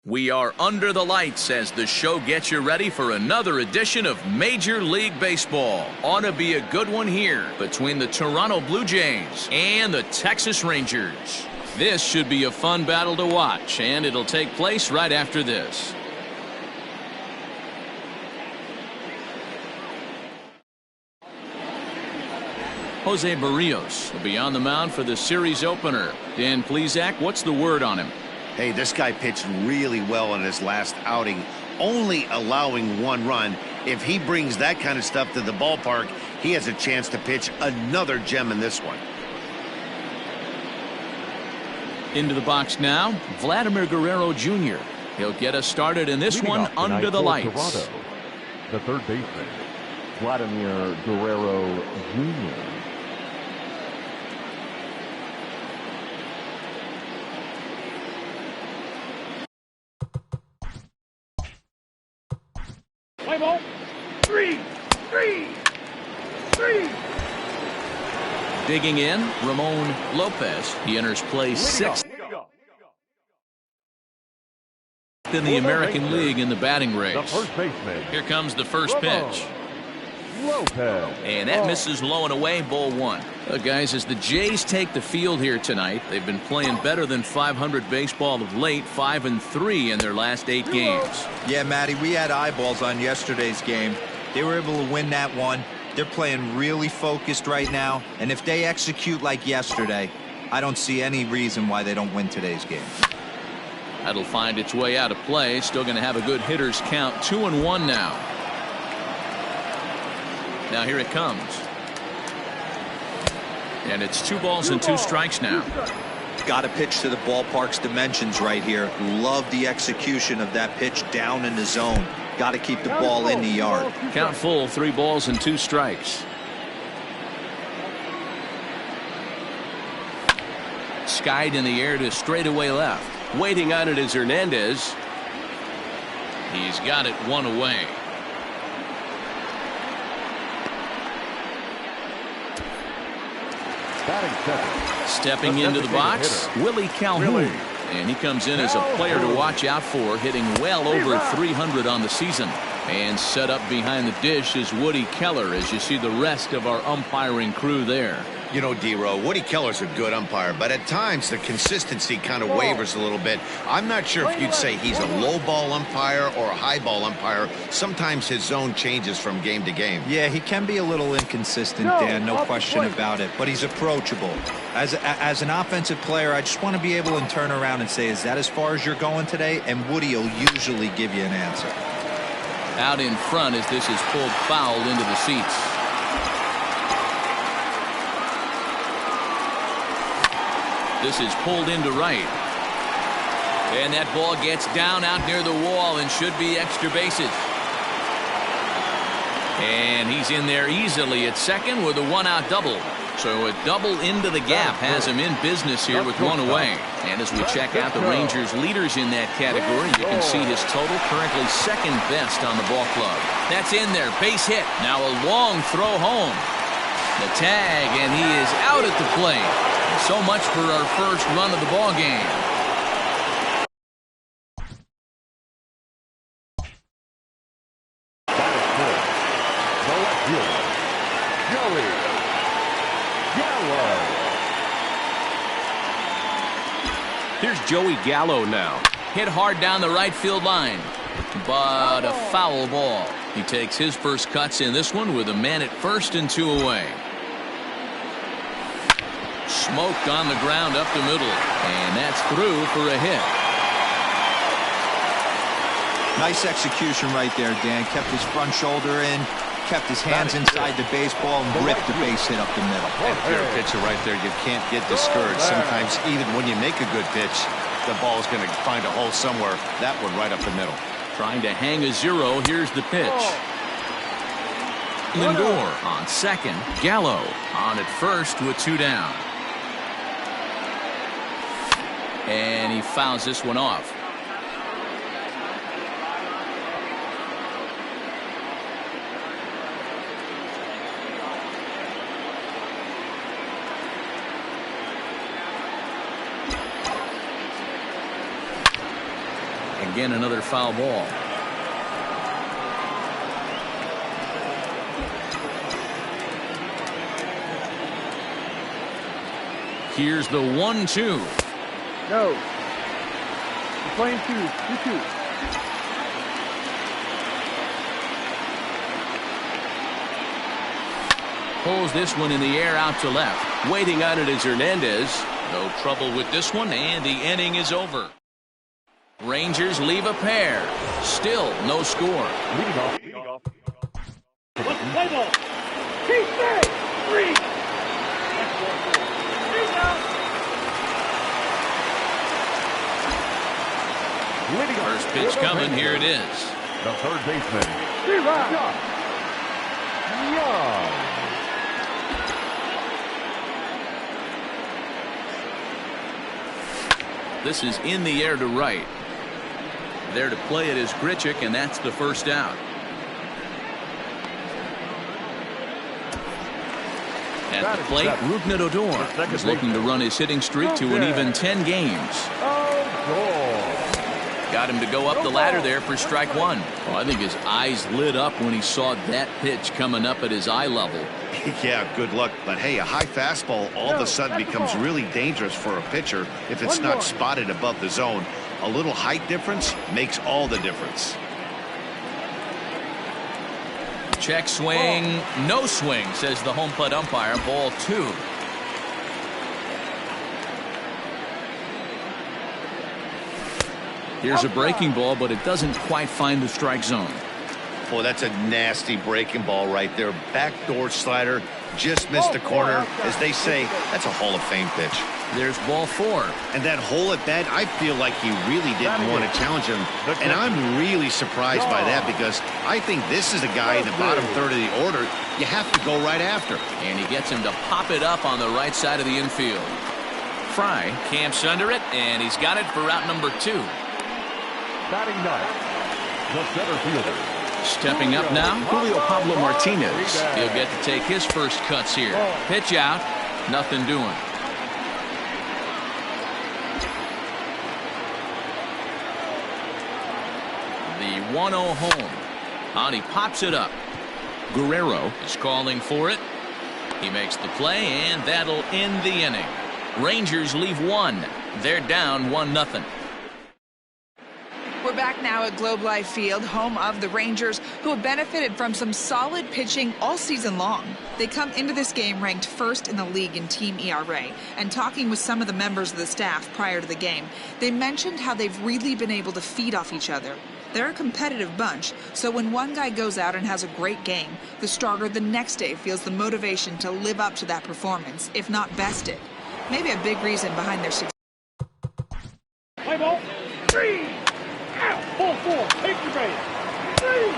We are under the lights as the show gets you ready for another edition of Major League Baseball. Ought to be a good one here between the Toronto Blue Jays and the Texas Rangers. This should be a fun battle to watch, and it'll take place right after this. Jose Barrios will be on the mound for the series opener. Dan Plesac, what's the word on him? Hey, this guy pitched really well in his last outing, only allowing 1 run. If he brings that kind of stuff to the ballpark, he has a chance to pitch another gem in this one. Into the box now, Vladimir Guerrero Jr. He'll get us started in this one under the lights. Toronto, the third baseman, Vladimir Guerrero Jr. Play ball. 3. Digging in, Ramon Lopez. He enters play 6th in the American League in the batting race. The first baseman. Here comes the first pitch. Lopez. And that misses low and away, ball 1. Guys, as the Jays take the field here tonight, they've been playing better than 500 baseball of late, 5-3 in their last 8 games. Yeah, Matty, we had eyeballs on yesterday's game. They were able to win that one. They're playing really focused right now, and if they execute like yesterday, I don't see any reason why they don't win today's game. That'll find its way out of play. Still going to have a good hitter's count. 2-1 now. Now here it comes. And it's 2 balls and 2 strikes now. Got to pitch to the ballpark's dimensions right here. Love the execution of that pitch down in the zone. Got to keep the ball in the yard. Count full, 3 balls and 2 strikes. Skied in the air to straightaway left. Waiting on it is Hernandez. He's got it 1 away. Stepping into the box, Willie Calhoun. And he comes in as a player to watch out for, hitting well over 300 on the season. And set up behind the dish is Woody Keller as you see the rest of our umpiring crew there. You know, D-Row, Woody Keller's a good umpire, but at times the consistency kind of wavers a little bit. I'm not sure if you'd say he's a low ball umpire or a high ball umpire. Sometimes his zone changes from game to game. Yeah, he can be a little inconsistent, Dan, no question about it, but he's approachable. As an offensive player, I just want to be able to turn around and say, is that as far as you're going today? And Woody will usually give you an answer. Out in front as this is pulled foul into the seats. This is pulled into right. And that ball gets down out near the wall and should be extra bases. And he's in there easily at second with a 1-out double. So a double into the gap has him in business here with 1 away. And as we check out the Rangers leaders in that category, you can see his total currently 2nd best on the ball club. That's in there, base hit. Now a long throw home. The tag, and he is out at the plate. So much for our first run of the ball game. Here's Joey Gallo now. Hit hard down the right field line, but a foul ball. He takes his first cuts in this one with a man at first and 2 away. Smoked on the ground up the middle, and that's through for a hit. Nice execution right there, Dan. Kept his front shoulder in, kept his hands inside the baseball, and ripped the base hit up the middle. And if you're a pitcher right there, you can't get discouraged. Sometimes even when you make a good pitch, the ball's going to find a hole somewhere. That one right up the middle. Trying to hang a 0. Here's the pitch. Lindor on second. Gallo on at first with 2 down. And he fouls this one off. Again, another foul ball. Here's the 1-2. No. You're playing 2-2. Pulls this one in the air out to left. Waiting on it is Hernandez. No trouble with this one, and the inning is over. Rangers leave a pair. Still no score. Leading off. Let's play ball. Keep straight. 3. First pitch coming. Here it is. The third baseman. This is in the air to right. There to play it is Grichuk, and that's the first out. At the plate, Rougned Odor is looking to run his hitting streak to an even 10 games. Got him to go up the ladder there for strike one. Oh, I think his eyes lit up when he saw that pitch coming up at his eye level. Yeah, good luck. But hey, a high fastball all of a sudden becomes really dangerous for a pitcher if it's not spotted above the zone. A little height difference makes all the difference. Check swing, no swing, says the home plate umpire. Ball 2. Here's a breaking ball, but it doesn't quite find the strike zone. Boy, that's a nasty breaking ball right there. Backdoor slider, just missed the corner. As they say, that's a Hall of Fame pitch. There's ball 4. And that hole at bat, I feel like he really didn't want to challenge him. And I'm really surprised by that, because I think this is a guy in the bottom third of the order you have to go right after. And he gets him to pop it up on the right side of the infield. Fry camps under it, and he's got it for route number 2. Batting ninth, the center fielder. Stepping up now, Julio Pablo Martinez. He'll get to take his first cuts here. Pitch out, nothing doing. The 1-0 home. And he pops it up. Guerrero is calling for it. He makes the play, and that'll end the inning. Rangers leave 1. They're down 1-0. We're back now at Globe Life Field, home of the Rangers, who have benefited from some solid pitching all season long. They come into this game ranked first in the league in team ERA, and talking with some of the members of the staff prior to the game, they mentioned how they've really been able to feed off each other. They're a competitive bunch, so when one guy goes out and has a great game, the starter the next day feels the motivation to live up to that performance, if not best it. Maybe a big reason behind their success. Play ball. 3. Out. Ball 4. Take your base. 3.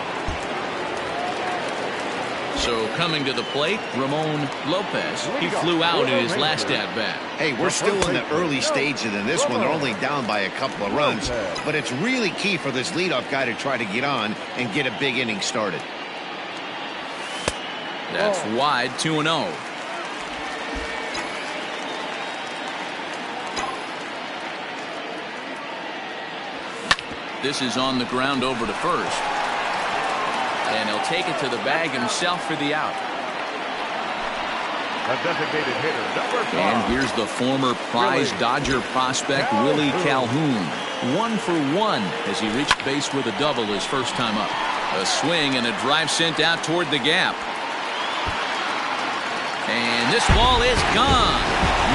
So coming to the plate, Ramon Lopez. He flew out in his last at-bat. Hey, we're still in the early stages in this one. They're only down by a couple of runs. But it's really key for this leadoff guy to try to get on and get a big inning started. That's wide, 2-0. This is on the ground over to first. And he'll take it to the bag himself for the out. A designated hitter, number 5. And here's the former prize Dodger prospect, Willie Calhoun. 1 for 1 as he reached base with a double his first time up. A swing and a drive sent out toward the gap. And this ball is gone.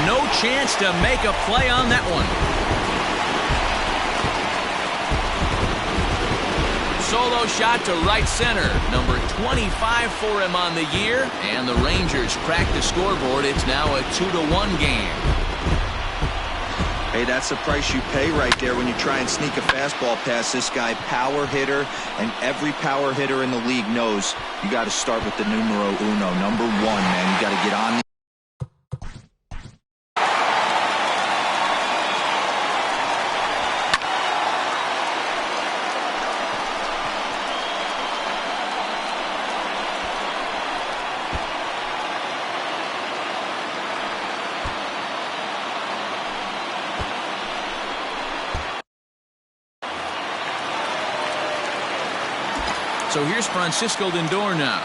No chance to make a play on that one. Solo shot to right center. Number 25 for him on the year. And the Rangers crack the scoreboard. It's now a 2-1 game. Hey, that's the price you pay right there when you try and sneak a fastball past this guy. Power hitter, and every power hitter in the league knows you got to start with the numero uno, number 1, man. You got to get on. So here's Francisco Lindor now.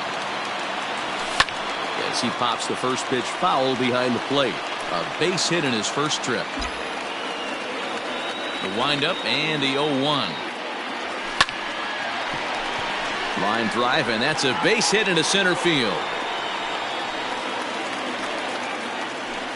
As he pops the first pitch foul behind the plate. A base hit in his first trip. The windup and the 0-1. Line drive, and that's a base hit into center field.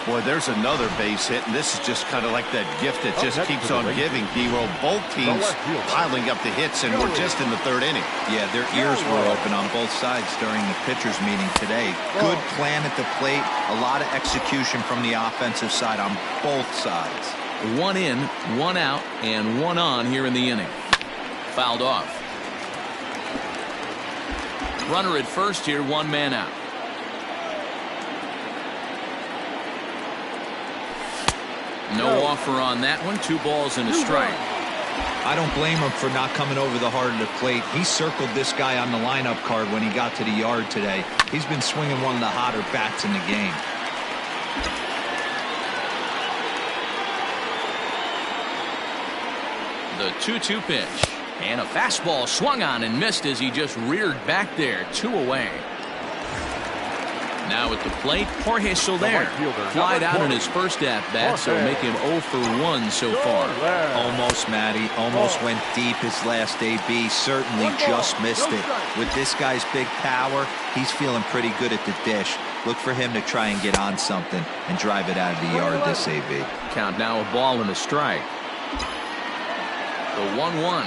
Boy, there's another base hit, and this is just kind of like that gift that just keeps on giving, D-Roll. Both teams piling up the hits, and we're just in the third inning. Yeah, their ears were open on both sides during the pitchers' meeting today. Good plan at the plate, a lot of execution from the offensive side on both sides. 1 in, 1 out, and 1 on here in the inning. Fouled off. Runner at first here, 1 man out. No offer on that one. 2 balls and a strike. I don't blame him for not coming over the heart of the plate. He circled this guy on the lineup card when he got to the yard today. He's been swinging one of the hotter bats in the game. The 2-2 pitch. And a fastball swung on and missed as he just reared back there. 2 away. Now at the plate, Jorge Soler. Flied out in his first at-bat, so make him 0 for 1 so far. Almost, Matty. Almost went deep his last AB. Certainly just missed it. With this guy's big power, he's feeling pretty good at the dish. Look for him to try and get on something and drive it out of the yard this AB. Count now, a ball and a strike. The 1-1.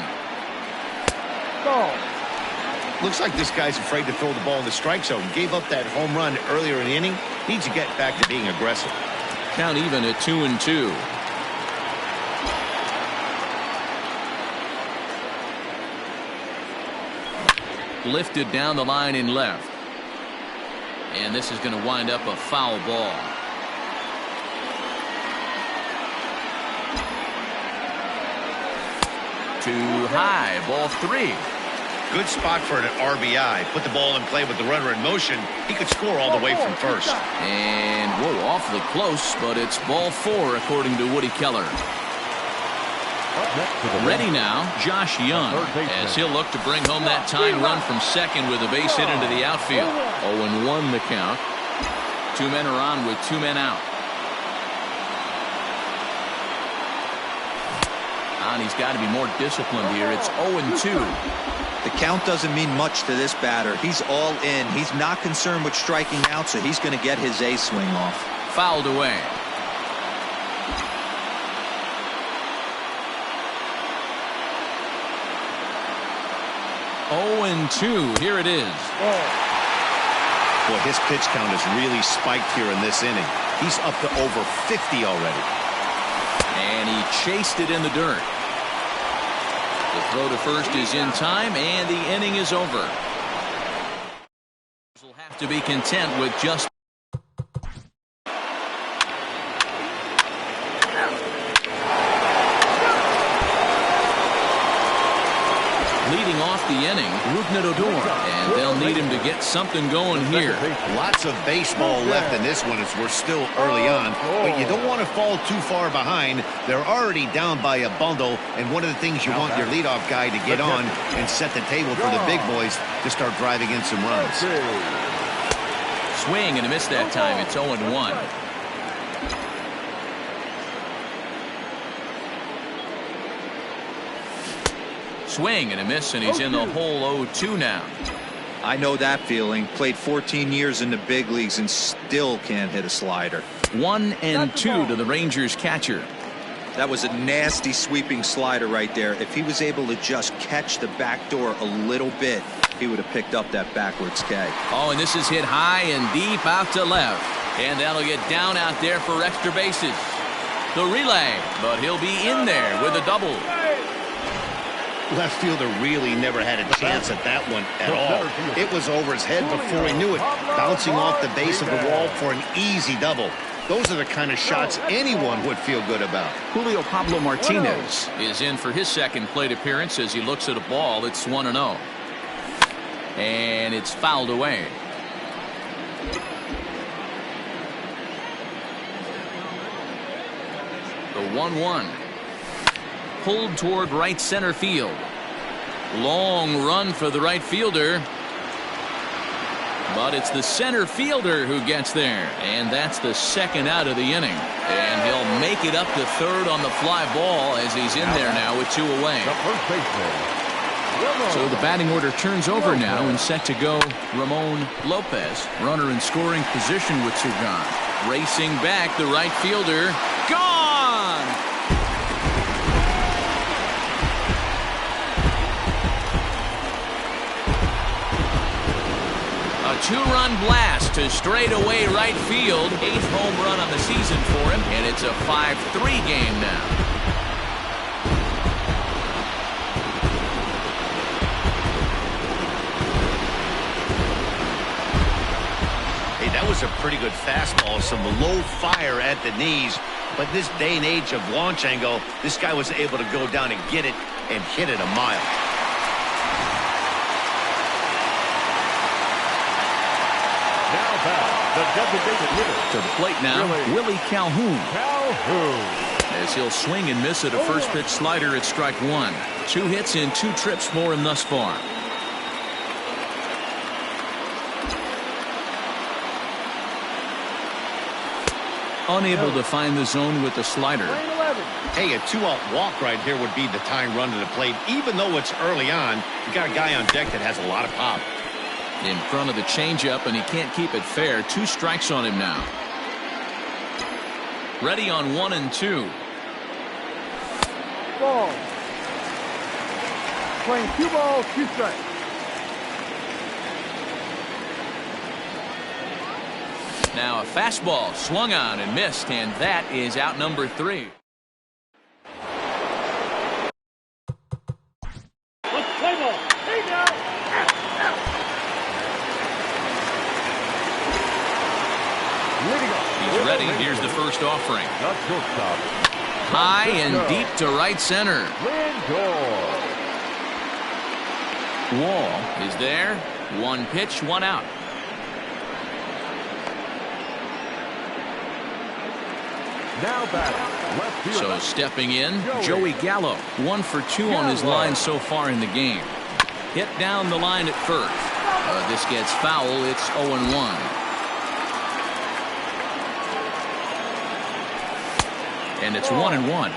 Looks like this guy's afraid to throw the ball in the strike zone. Gave up that home run earlier in the inning. Needs to get back to being aggressive. Count even at 2-2. Lifted down the line in left. And this is going to wind up a foul ball. Too high. Ball 3. Good spot for an RBI. Put the ball in play with the runner in motion. He could score all the way from first. And, whoa, awfully close, but it's ball 4 according to Woody Keller. Ready now, Josh Young, as he'll look to bring home that tying run from second with a base hit into the outfield. 0-1 the count. 2 men are on with 2 men out. And he's got to be more disciplined here. It's 0-2. The count doesn't mean much to this batter. He's all in. He's not concerned with striking out, so he's going to get his A swing off. Fouled away. Oh, and 2. Here it is. Boy, his pitch count has really spiked here in this inning. He's up to over 50 already. And he chased it in the dirt. The throw to first is in time, and the inning is over. He'll have to be content with just. Leading off the inning, and they'll need him to get something going here. Lots of baseball left in this one as we're still early on, but you don't want to fall too far behind. They're already down by a bundle, and one of the things you want your leadoff guy to get on and set the table for the big boys to start driving in some runs. Swing and a miss that time. It's 0-1. Swing and a miss, and he's in the hole. 0-2 now. I know that feeling. Played 14 years in the big leagues and still can't hit a slider. 1-2 to the Rangers catcher. That was a nasty sweeping slider right there. If he was able to just catch the back door a little bit, he would have picked up that backwards K. Oh, and this is hit high and deep out to left. And that'll get down out there for extra bases. The relay, but he'll be in there with a double. Left fielder really never had a chance at that one at all. It was over his head before he knew it, bouncing off the base of the wall for an easy double. Those are the kind of shots anyone would feel good about. Julio Pablo Martinez is in for his second plate appearance as he looks at a ball. It's 1-0. And it's fouled away. The 1-1. Pulled toward right center field. Long run for the right fielder. But it's the center fielder who gets there. And that's the second out of the inning. And he'll make it up to third on the fly ball as he's in there now with 2 away. The first baseman. So the batting order turns over now and set to go Ramon Lopez. Runner in scoring position with 2 gone. Racing back, the right fielder. Gone! A 2-run blast to straightaway right field. 8th home run on the season for him, and it's a 5-3 game now. That was a pretty good fastball, some low fire at the knees, but this day and age of launch angle, this guy was able to go down and get it and hit it a mile. Now back, the designated hitter. To the plate now, Willie Calhoun. As he'll swing and miss at a first pitch slider at strike 1. 2 hits in 2 trips for him thus far. Unable to find the zone with the slider. Hey, a 2-out walk right here would be the tying run to the plate. Even though it's early on, you got a guy on deck that has a lot of pop. In front of the changeup, and he can't keep it fair. 2 strikes on him now. Ready on 1 and 2. Ball. Playing 2 balls, 2 strikes. Now a fastball swung on and missed, and that is out number 3. Let's play ball. Hey now. He's ready. Here's the first offering. High and deep to right center. Wall is there. 1 pitch, 1 out. Now batting, left field. So stepping in, Joey Gallo. 1 for 2 on his line so far in the game. Hit down the line at first. This gets foul. It's 0-1. And it's 1-1.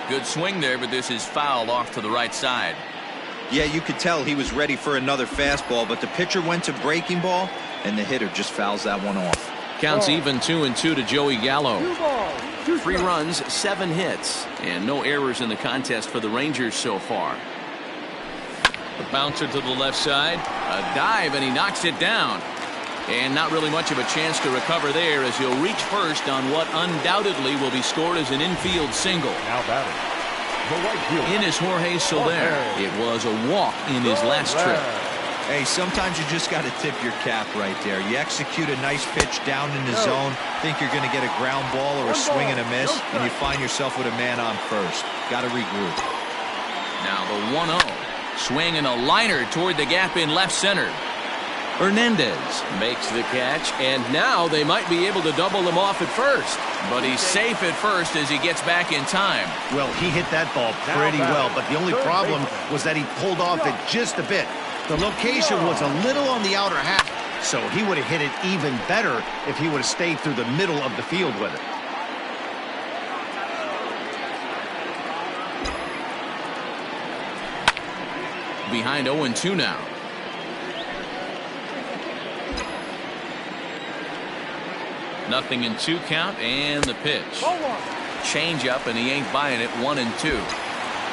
Good swing there, but this is fouled off to the right side. Yeah, you could tell he was ready for another fastball, but the pitcher went to breaking ball, and the hitter just fouls that one off. Counts even 2-2 to Joey Gallo. 3 runs, 7 hits, and no errors in the contest for the Rangers so far. The bouncer to the left side, a dive, and he knocks it down. And not really much of a chance to recover there as he'll reach first on what undoubtedly will be scored as an infield single. Now batting, the right field. In is Jorge Soler. It was a walk in his last trip. Hey, sometimes you just got to tip your cap right there. You execute a nice pitch down in the zone, think you're going to get a ground ball or a swing and a miss, and you find yourself with a man on first. Got to regroup. Now the 1-0. Swing and a liner toward the gap in left center. Hernandez makes the catch, and now they might be able to double him off at first. But he's safe at first as he gets back in time. Well, he hit that ball pretty well, but the only problem was that he pulled off it just a bit. The location was a little on the outer half, so he would have hit it even better if he would have stayed through the middle of the field with it. Behind 0-2 now. Nothing in 2 count, and the pitch. Change up, and he ain't buying it. 1-2.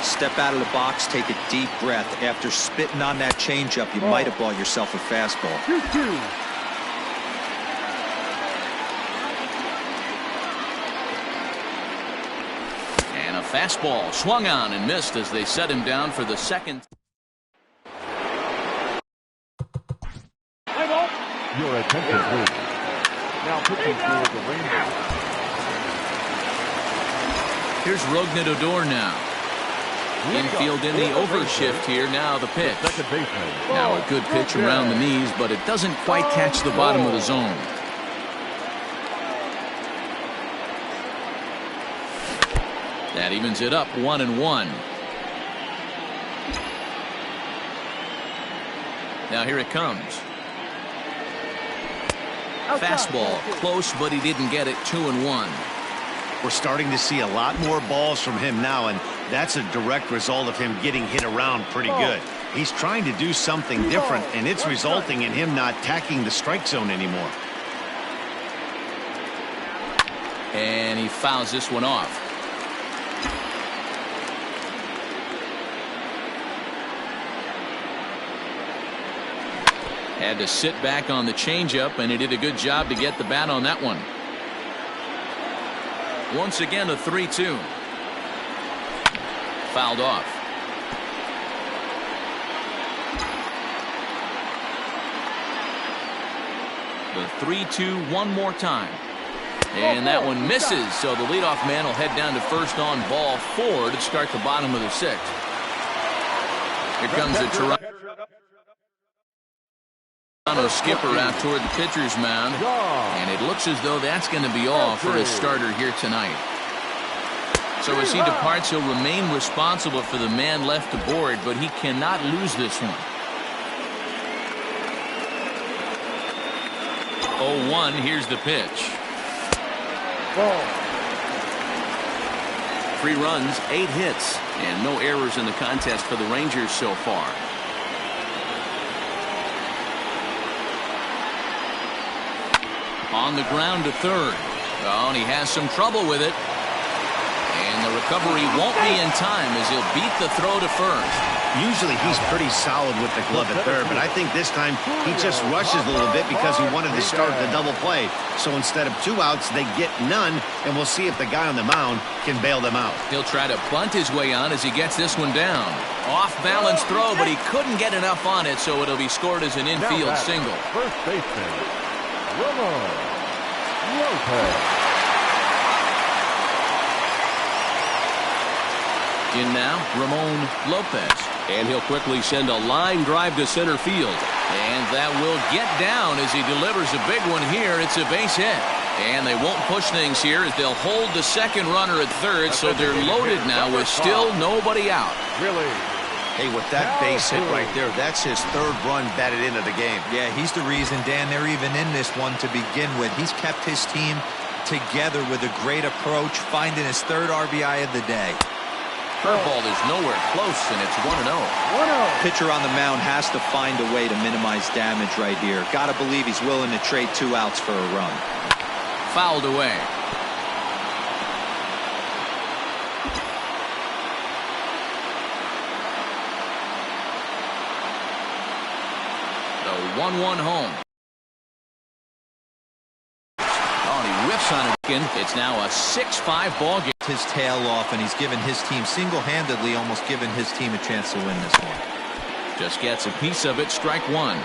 Step out of the box, take a deep breath. After spitting on that changeup, you might have bought yourself a fastball. 2-2. And a fastball swung on and missed as they set him down for the second. Your attention, please. Now pitching for the Rangers. Here's Rougned Odor now. Infield in the overshift here. Now the pitch. Second baseman. Now a good pitch around the knees, but it doesn't quite catch the bottom of the zone. That evens it up 1-1. Now here it comes. Fastball close, but he didn't get it. 2-1. We're starting to see a lot more balls from him now, and that's a direct result of him getting hit around pretty good. He's trying to do something different, and it's resulting in him not tacking the strike zone anymore. And he fouls this one off. Had to sit back on the changeup, and he did a good job to get the bat on that one. Once again, a 3-2. Fouled off. The 3-2 one more time. And that one misses, so the leadoff man will head down to first on ball 4 to start the bottom of the 6th. Here comes the Toronto skipper out toward the pitcher's mound, and it looks as though that's going to be all for his starter here tonight. So as he departs, he'll remain responsible for the man left to board, but he cannot lose this one. 0-1, here's the pitch. 3 runs, 8 hits, and no errors in the contest for the Rangers so far. On the ground to third. Oh, and he has some trouble with it. And the recovery won't be in time as he'll beat the throw to first. Usually he's pretty solid with the glove at third, but I think this time he just rushes a little bit because he wanted to start the double play. So instead of 2 outs, they get none, and we'll see if the guy on the mound can bail them out. He'll try to bunt his way on as he gets this one down. Off-balance throw, but he couldn't get enough on it, so it'll be scored as an infield single. First baseman, Ramon Lopez. In now, Ramon Lopez. And he'll quickly send a line drive to center field. And that will get down as he delivers a big one here. It's a base hit. And they won't push things here as they'll hold the second runner at third, so they're loaded now with still nobody out. Really? Hey, with that base hit right there, that's his 3rd run batted into the game. Yeah, he's the reason, Dan, they're even in this one to begin with. He's kept his team together with a great approach, finding his 3rd RBI of the day. Curveball is nowhere close, and it's 1-0. Pitcher on the mound has to find a way to minimize damage right here. Got to believe he's willing to trade 2 outs for a run. Fouled away. The 1-1 home. Oh, he whiffs on it. It's now a 6-5 ball game. His tail off, and he's given his team single-handedly, almost given his team a chance to win this one. Just gets a piece of it. Strike 1.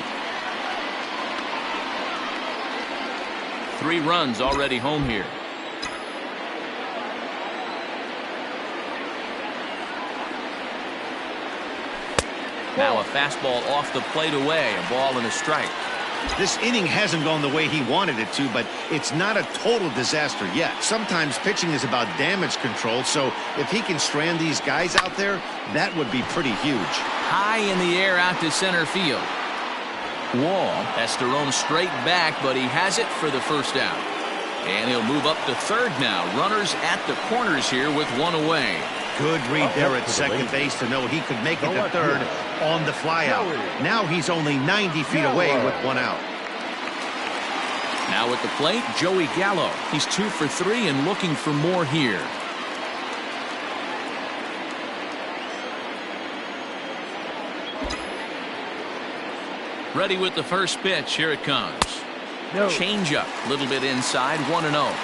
3 runs already home here. Now a fastball off the plate away. A ball and a strike. This inning hasn't gone the way he wanted it to, but it's not a total disaster yet. Sometimes pitching is about damage control, so if he can strand these guys out there, that would be pretty huge. High in the air out to center field. Wall has to roam straight back, but he has it for the first out. And he'll move up to third now. Runners at the corners here with 1 away. Good read there at second base to know he could make it to third on the flyout. Now he's only 90 feet away with 1 out. Now at the plate, Joey Gallo. He's 2 for 3 and looking for more here. Ready with the first pitch. Here it comes. Change up, a little bit inside, 1-0.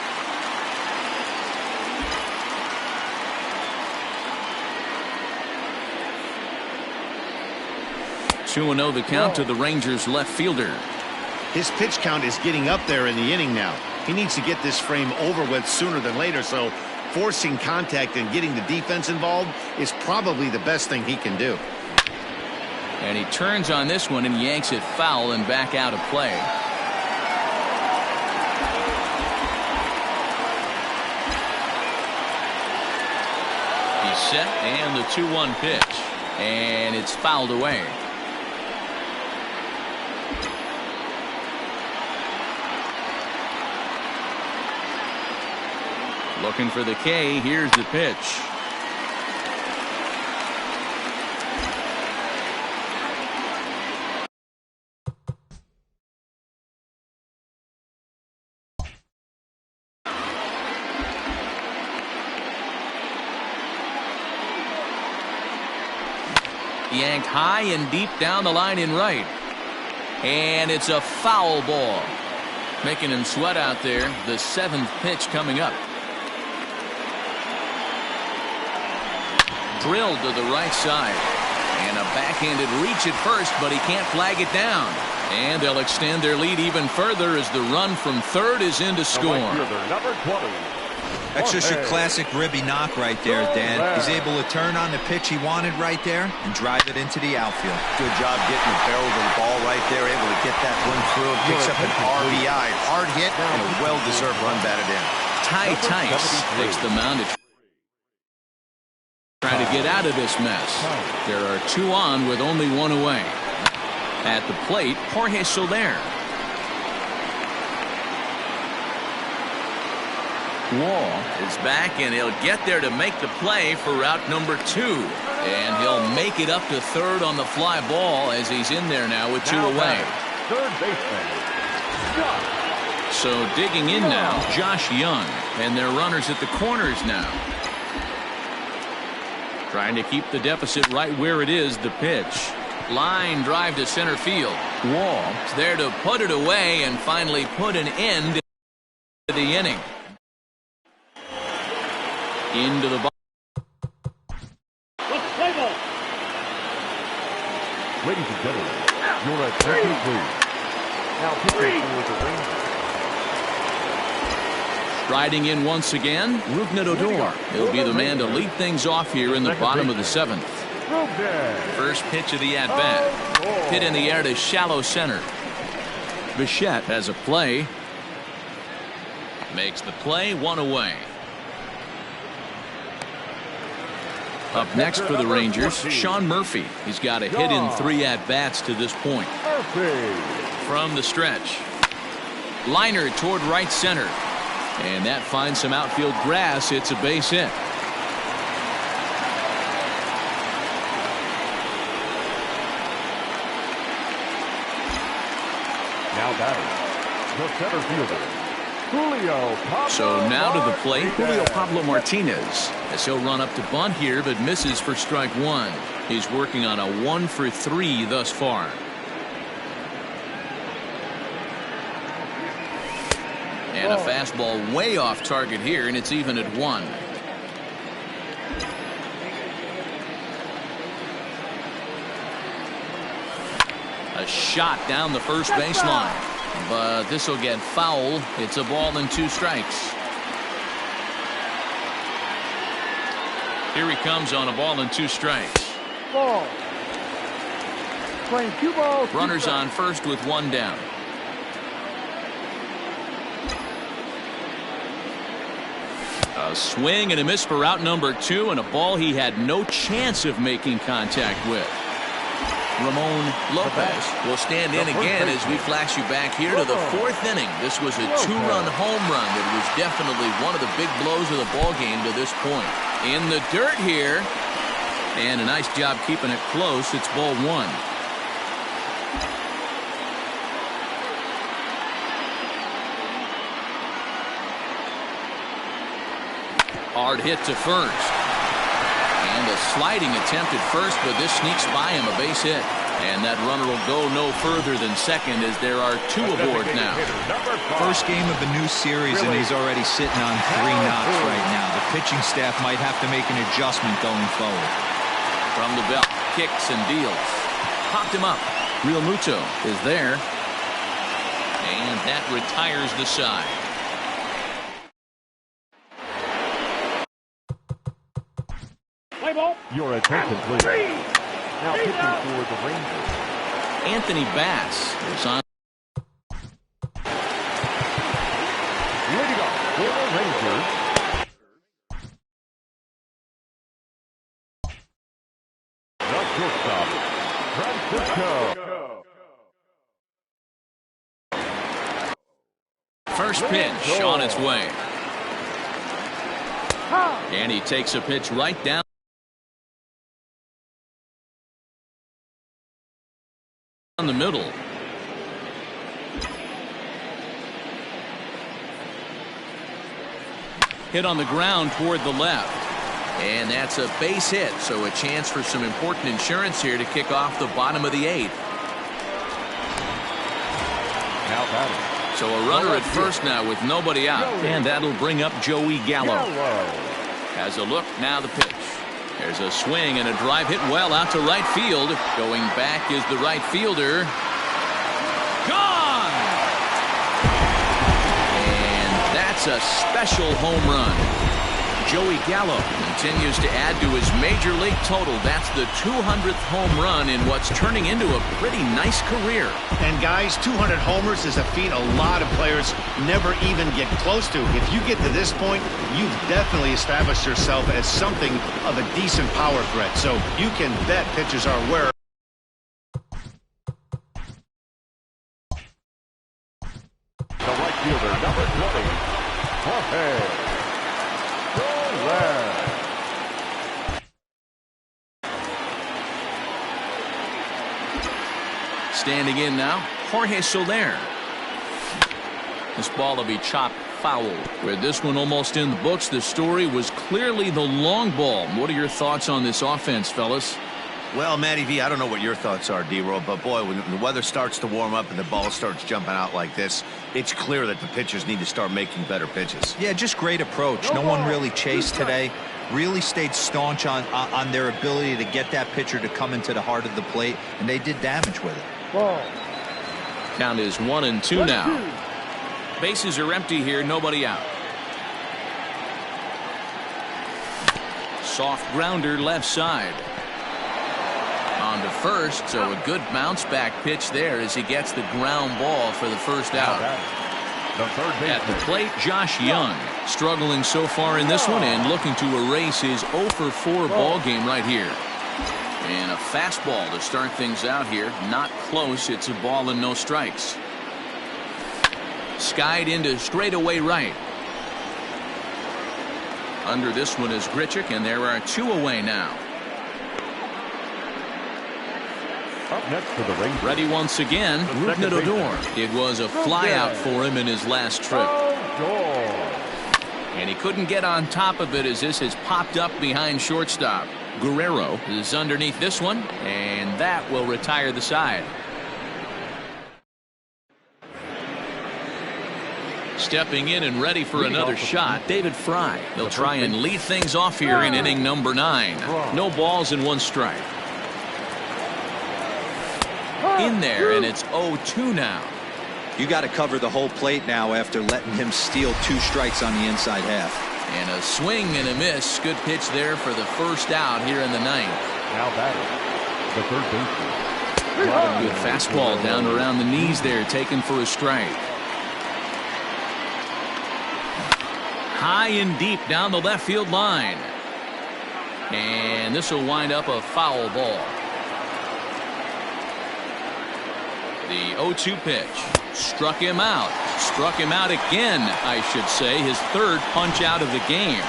2-0 the count to the Rangers left fielder. His pitch count is getting up there in the inning now. He needs to get this frame over with sooner than later, so forcing contact and getting the defense involved is probably the best thing he can do. And he turns on this one and yanks it foul and back out of play. He's set, and the 2-1 pitch. And it's fouled away. Looking for the K. Here's the pitch. Yanked high and deep down the line in right. And it's a foul ball. Making him sweat out there. The 7th pitch coming up. Drilled to the right side. And a backhanded reach at first, but he can't flag it down. And they'll extend their lead even further as the run from third is in to score. Number 20. That's just your classic ribby knock right there, Dan. He's able to turn on the pitch he wanted right there and drive it into the outfield. Good job getting the barrel of the ball right there, able to get that one through. Picks up an RBI. Hard hit and a well-deserved run batted in. Ty Tice takes the mound to try to get out of this mess. There are 2 on with only 1 away. At the plate, Jorge Soler. Wall is back, and he'll get there to make the play for route number 2. And he'll make it up to third on the fly ball as he's in there now with 2 away. Third baseman. So digging in now, Josh Young. And their runners at the corners now. Trying to keep the deficit right where it is, the pitch. Line drive to center field. Wall is there to put it away and finally put an end to the inning. Into the box. Let's play ball. Ladies and gentlemen, your attention please. Now pitching for the Rangers. Striding in once again, Rougned Odor. He'll be the man to lead things off here in the bottom of the 7th. First pitch of the at-bat. Hit in the air to shallow center. Bichette has a play. Makes the play, 1 away. Up next for the Rangers, Sean Murphy. He's got a hit in 3 at-bats to this point. From the stretch. Liner toward right center. And that finds some outfield grass. It's a base hit. Now batting, the center fielder, Julio Pablo. So now to the plate, Julio Pablo Martinez. As he'll run up to bunt here, but misses for strike 1. He's working on a 1 for 3 thus far. And a fastball way off target here, and it's even at 1. A shot down the first baseline, but this will get foul. It's a ball and 2 strikes. Here he comes on a ball and 2 strikes. Ball. Playing 2 balls. Runners on first with 1 down. A swing and a miss for route number 2, and a ball he had no chance of making contact with. Ramon Lopez will stand in again as we flash you back here to the 4th inning. This was a 2-run home run that was definitely one of the big blows of the ball game to this point. In the dirt here, and a nice job keeping it close. It's ball 1. Hard hit to first. And a sliding attempt at first, but this sneaks by him, a base hit. And that runner will go no further than second as there are 2 aboard now. First game of a new series, and he's already sitting on 3 knocks right now. The pitching staff might have to make an adjustment going forward. From the belt, kicks and deals. Popped him up. Real Muto is there. And that retires the side. Play ball. Your attention, please. Now pitching for the Rangers, Anthony Bass is on. leading off for the Rangers, First pitch on its way. And he takes a pitch right down the middle. Hit on the ground toward the left. And that's a base hit, so a chance for some important insurance here to kick off the bottom of the 8th. Now batting. So a runner at first now with nobody out. And that'll bring up Joey Gallo. Has a look, now the pitch. There's a swing and a drive hit well out to right field. Going back is the right fielder. Gone! And that's a special home run. Joey Gallo continues to add to his major league total. That's the 200th home run in what's turning into a pretty nice career. And guys, 200 homers is a feat a lot of players never even get close to. If you get to this point, you've definitely established yourself as something of a decent power threat. So you can bet pitchers are aware. The right fielder, number 20, Jorge. Standing in now, Jorge Soler. This ball will be chopped foul. With this one almost in the books, the story was clearly the long ball. What are your thoughts on this offense, fellas? Well, Matty V, I don't know what your thoughts are, D-Roll, but boy, when the weather starts to warm up and the ball starts jumping out like this, it's clear that the pitchers need to start making better pitches. Yeah, just great approach. No one really chased today. Really stayed staunch on their ability to get that pitcher to come into the heart of the plate, and they did damage with it. Ball. Count is 1-2 now. Bases are empty here, nobody out. Soft grounder left side. On to first, so a good bounce back pitch there as he gets the ground ball for the first out. At the plate, Josh Young struggling so far in this one and looking to erase his 0-for-4 ball game right here. And a fastball to start things out here. Not close. It's a ball and no strikes. Skied into straightaway right. Under this one is Grichuk, and there are 2 away now. Up next for the Rangers. Ready once again, Rougned Odor. It was a flyout for him in his last trip. And he couldn't get on top of it as this has popped up behind shortstop. Guerrero is underneath this one, and that will retire the side. Stepping in and ready for another shot, David Fry. He'll try and lead things off here in inning number 9. No balls and 1 strike. In there, and it's 0-2 now. You got to cover the whole plate now after letting him steal 2 strikes on the inside half. And a swing and a miss. Good pitch there for the first out here in the 9th. Now batting, the third baseman. Good fastball down around the knees there, taken for a strike. High and deep down the left field line. And this will wind up a foul ball. The 0-2 pitch. Struck him out. Struck him out again, I should say. His 3rd punch out of the game.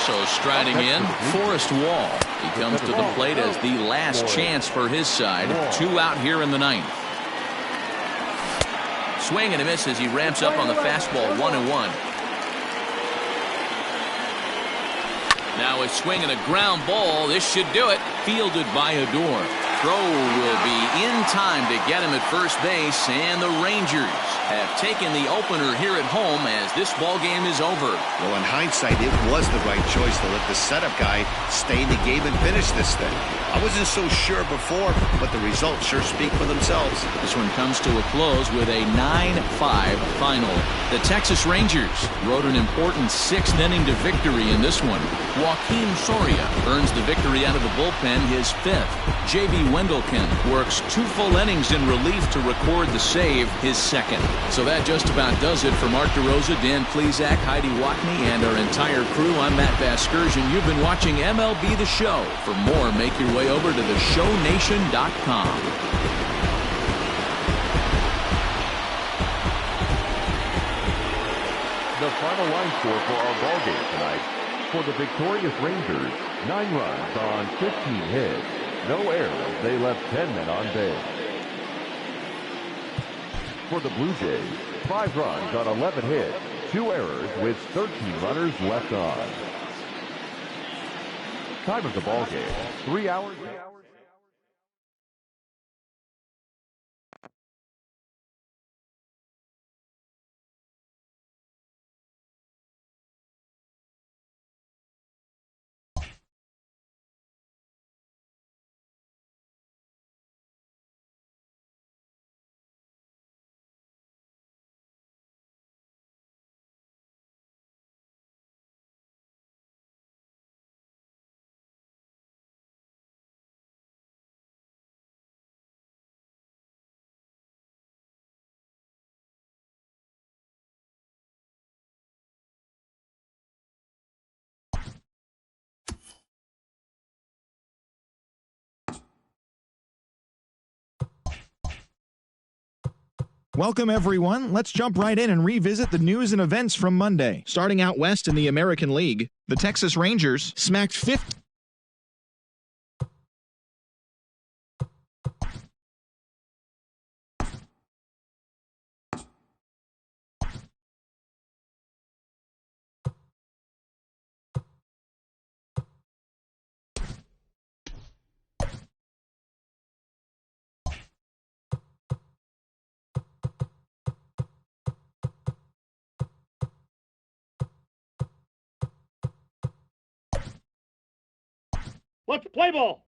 So striding in, Forrest Wall. He comes to the plate as the last chance for his side. 2 out here in the 9th. Swing and a miss as he ramps up on the fastball. 1-1. Now a swing and a ground ball. This should do it. Fielded by Odor. Throw will be in time to get him at first base, and the Rangers have taken the opener here at home as this ball game is over. Well, in hindsight, it was the right choice to let the setup guy stay in the game and finish this thing. I wasn't so sure before, but the results sure speak for themselves. This one comes to a close with a 9-5 final. The Texas Rangers rode an important 6th inning to victory in this one. Joaquin Soria earns the victory out of the bullpen, his 5th. J.B. Wendelken works 2 full innings in relief to record the save, his 2nd. So that just about does it for Mark DeRosa, Dan Plesac, Heidi Watney, and our entire crew. I'm Matt Vasgersian. You've been watching MLB The Show. For more, make your way over to theshownation.com. The final line score for our ball game tonight. For the victorious Rangers, 9 runs on 15 hits. No errors. They left 10 men on base. For the Blue Jays, 5 runs on 11 hits. 2 errors with 13 runners left on. Time of the ball game, 3 hours. Welcome, everyone. Let's jump right in and revisit the news and events from Monday. Starting out west in the American League, the Texas Rangers smacked 50. Let's play ball.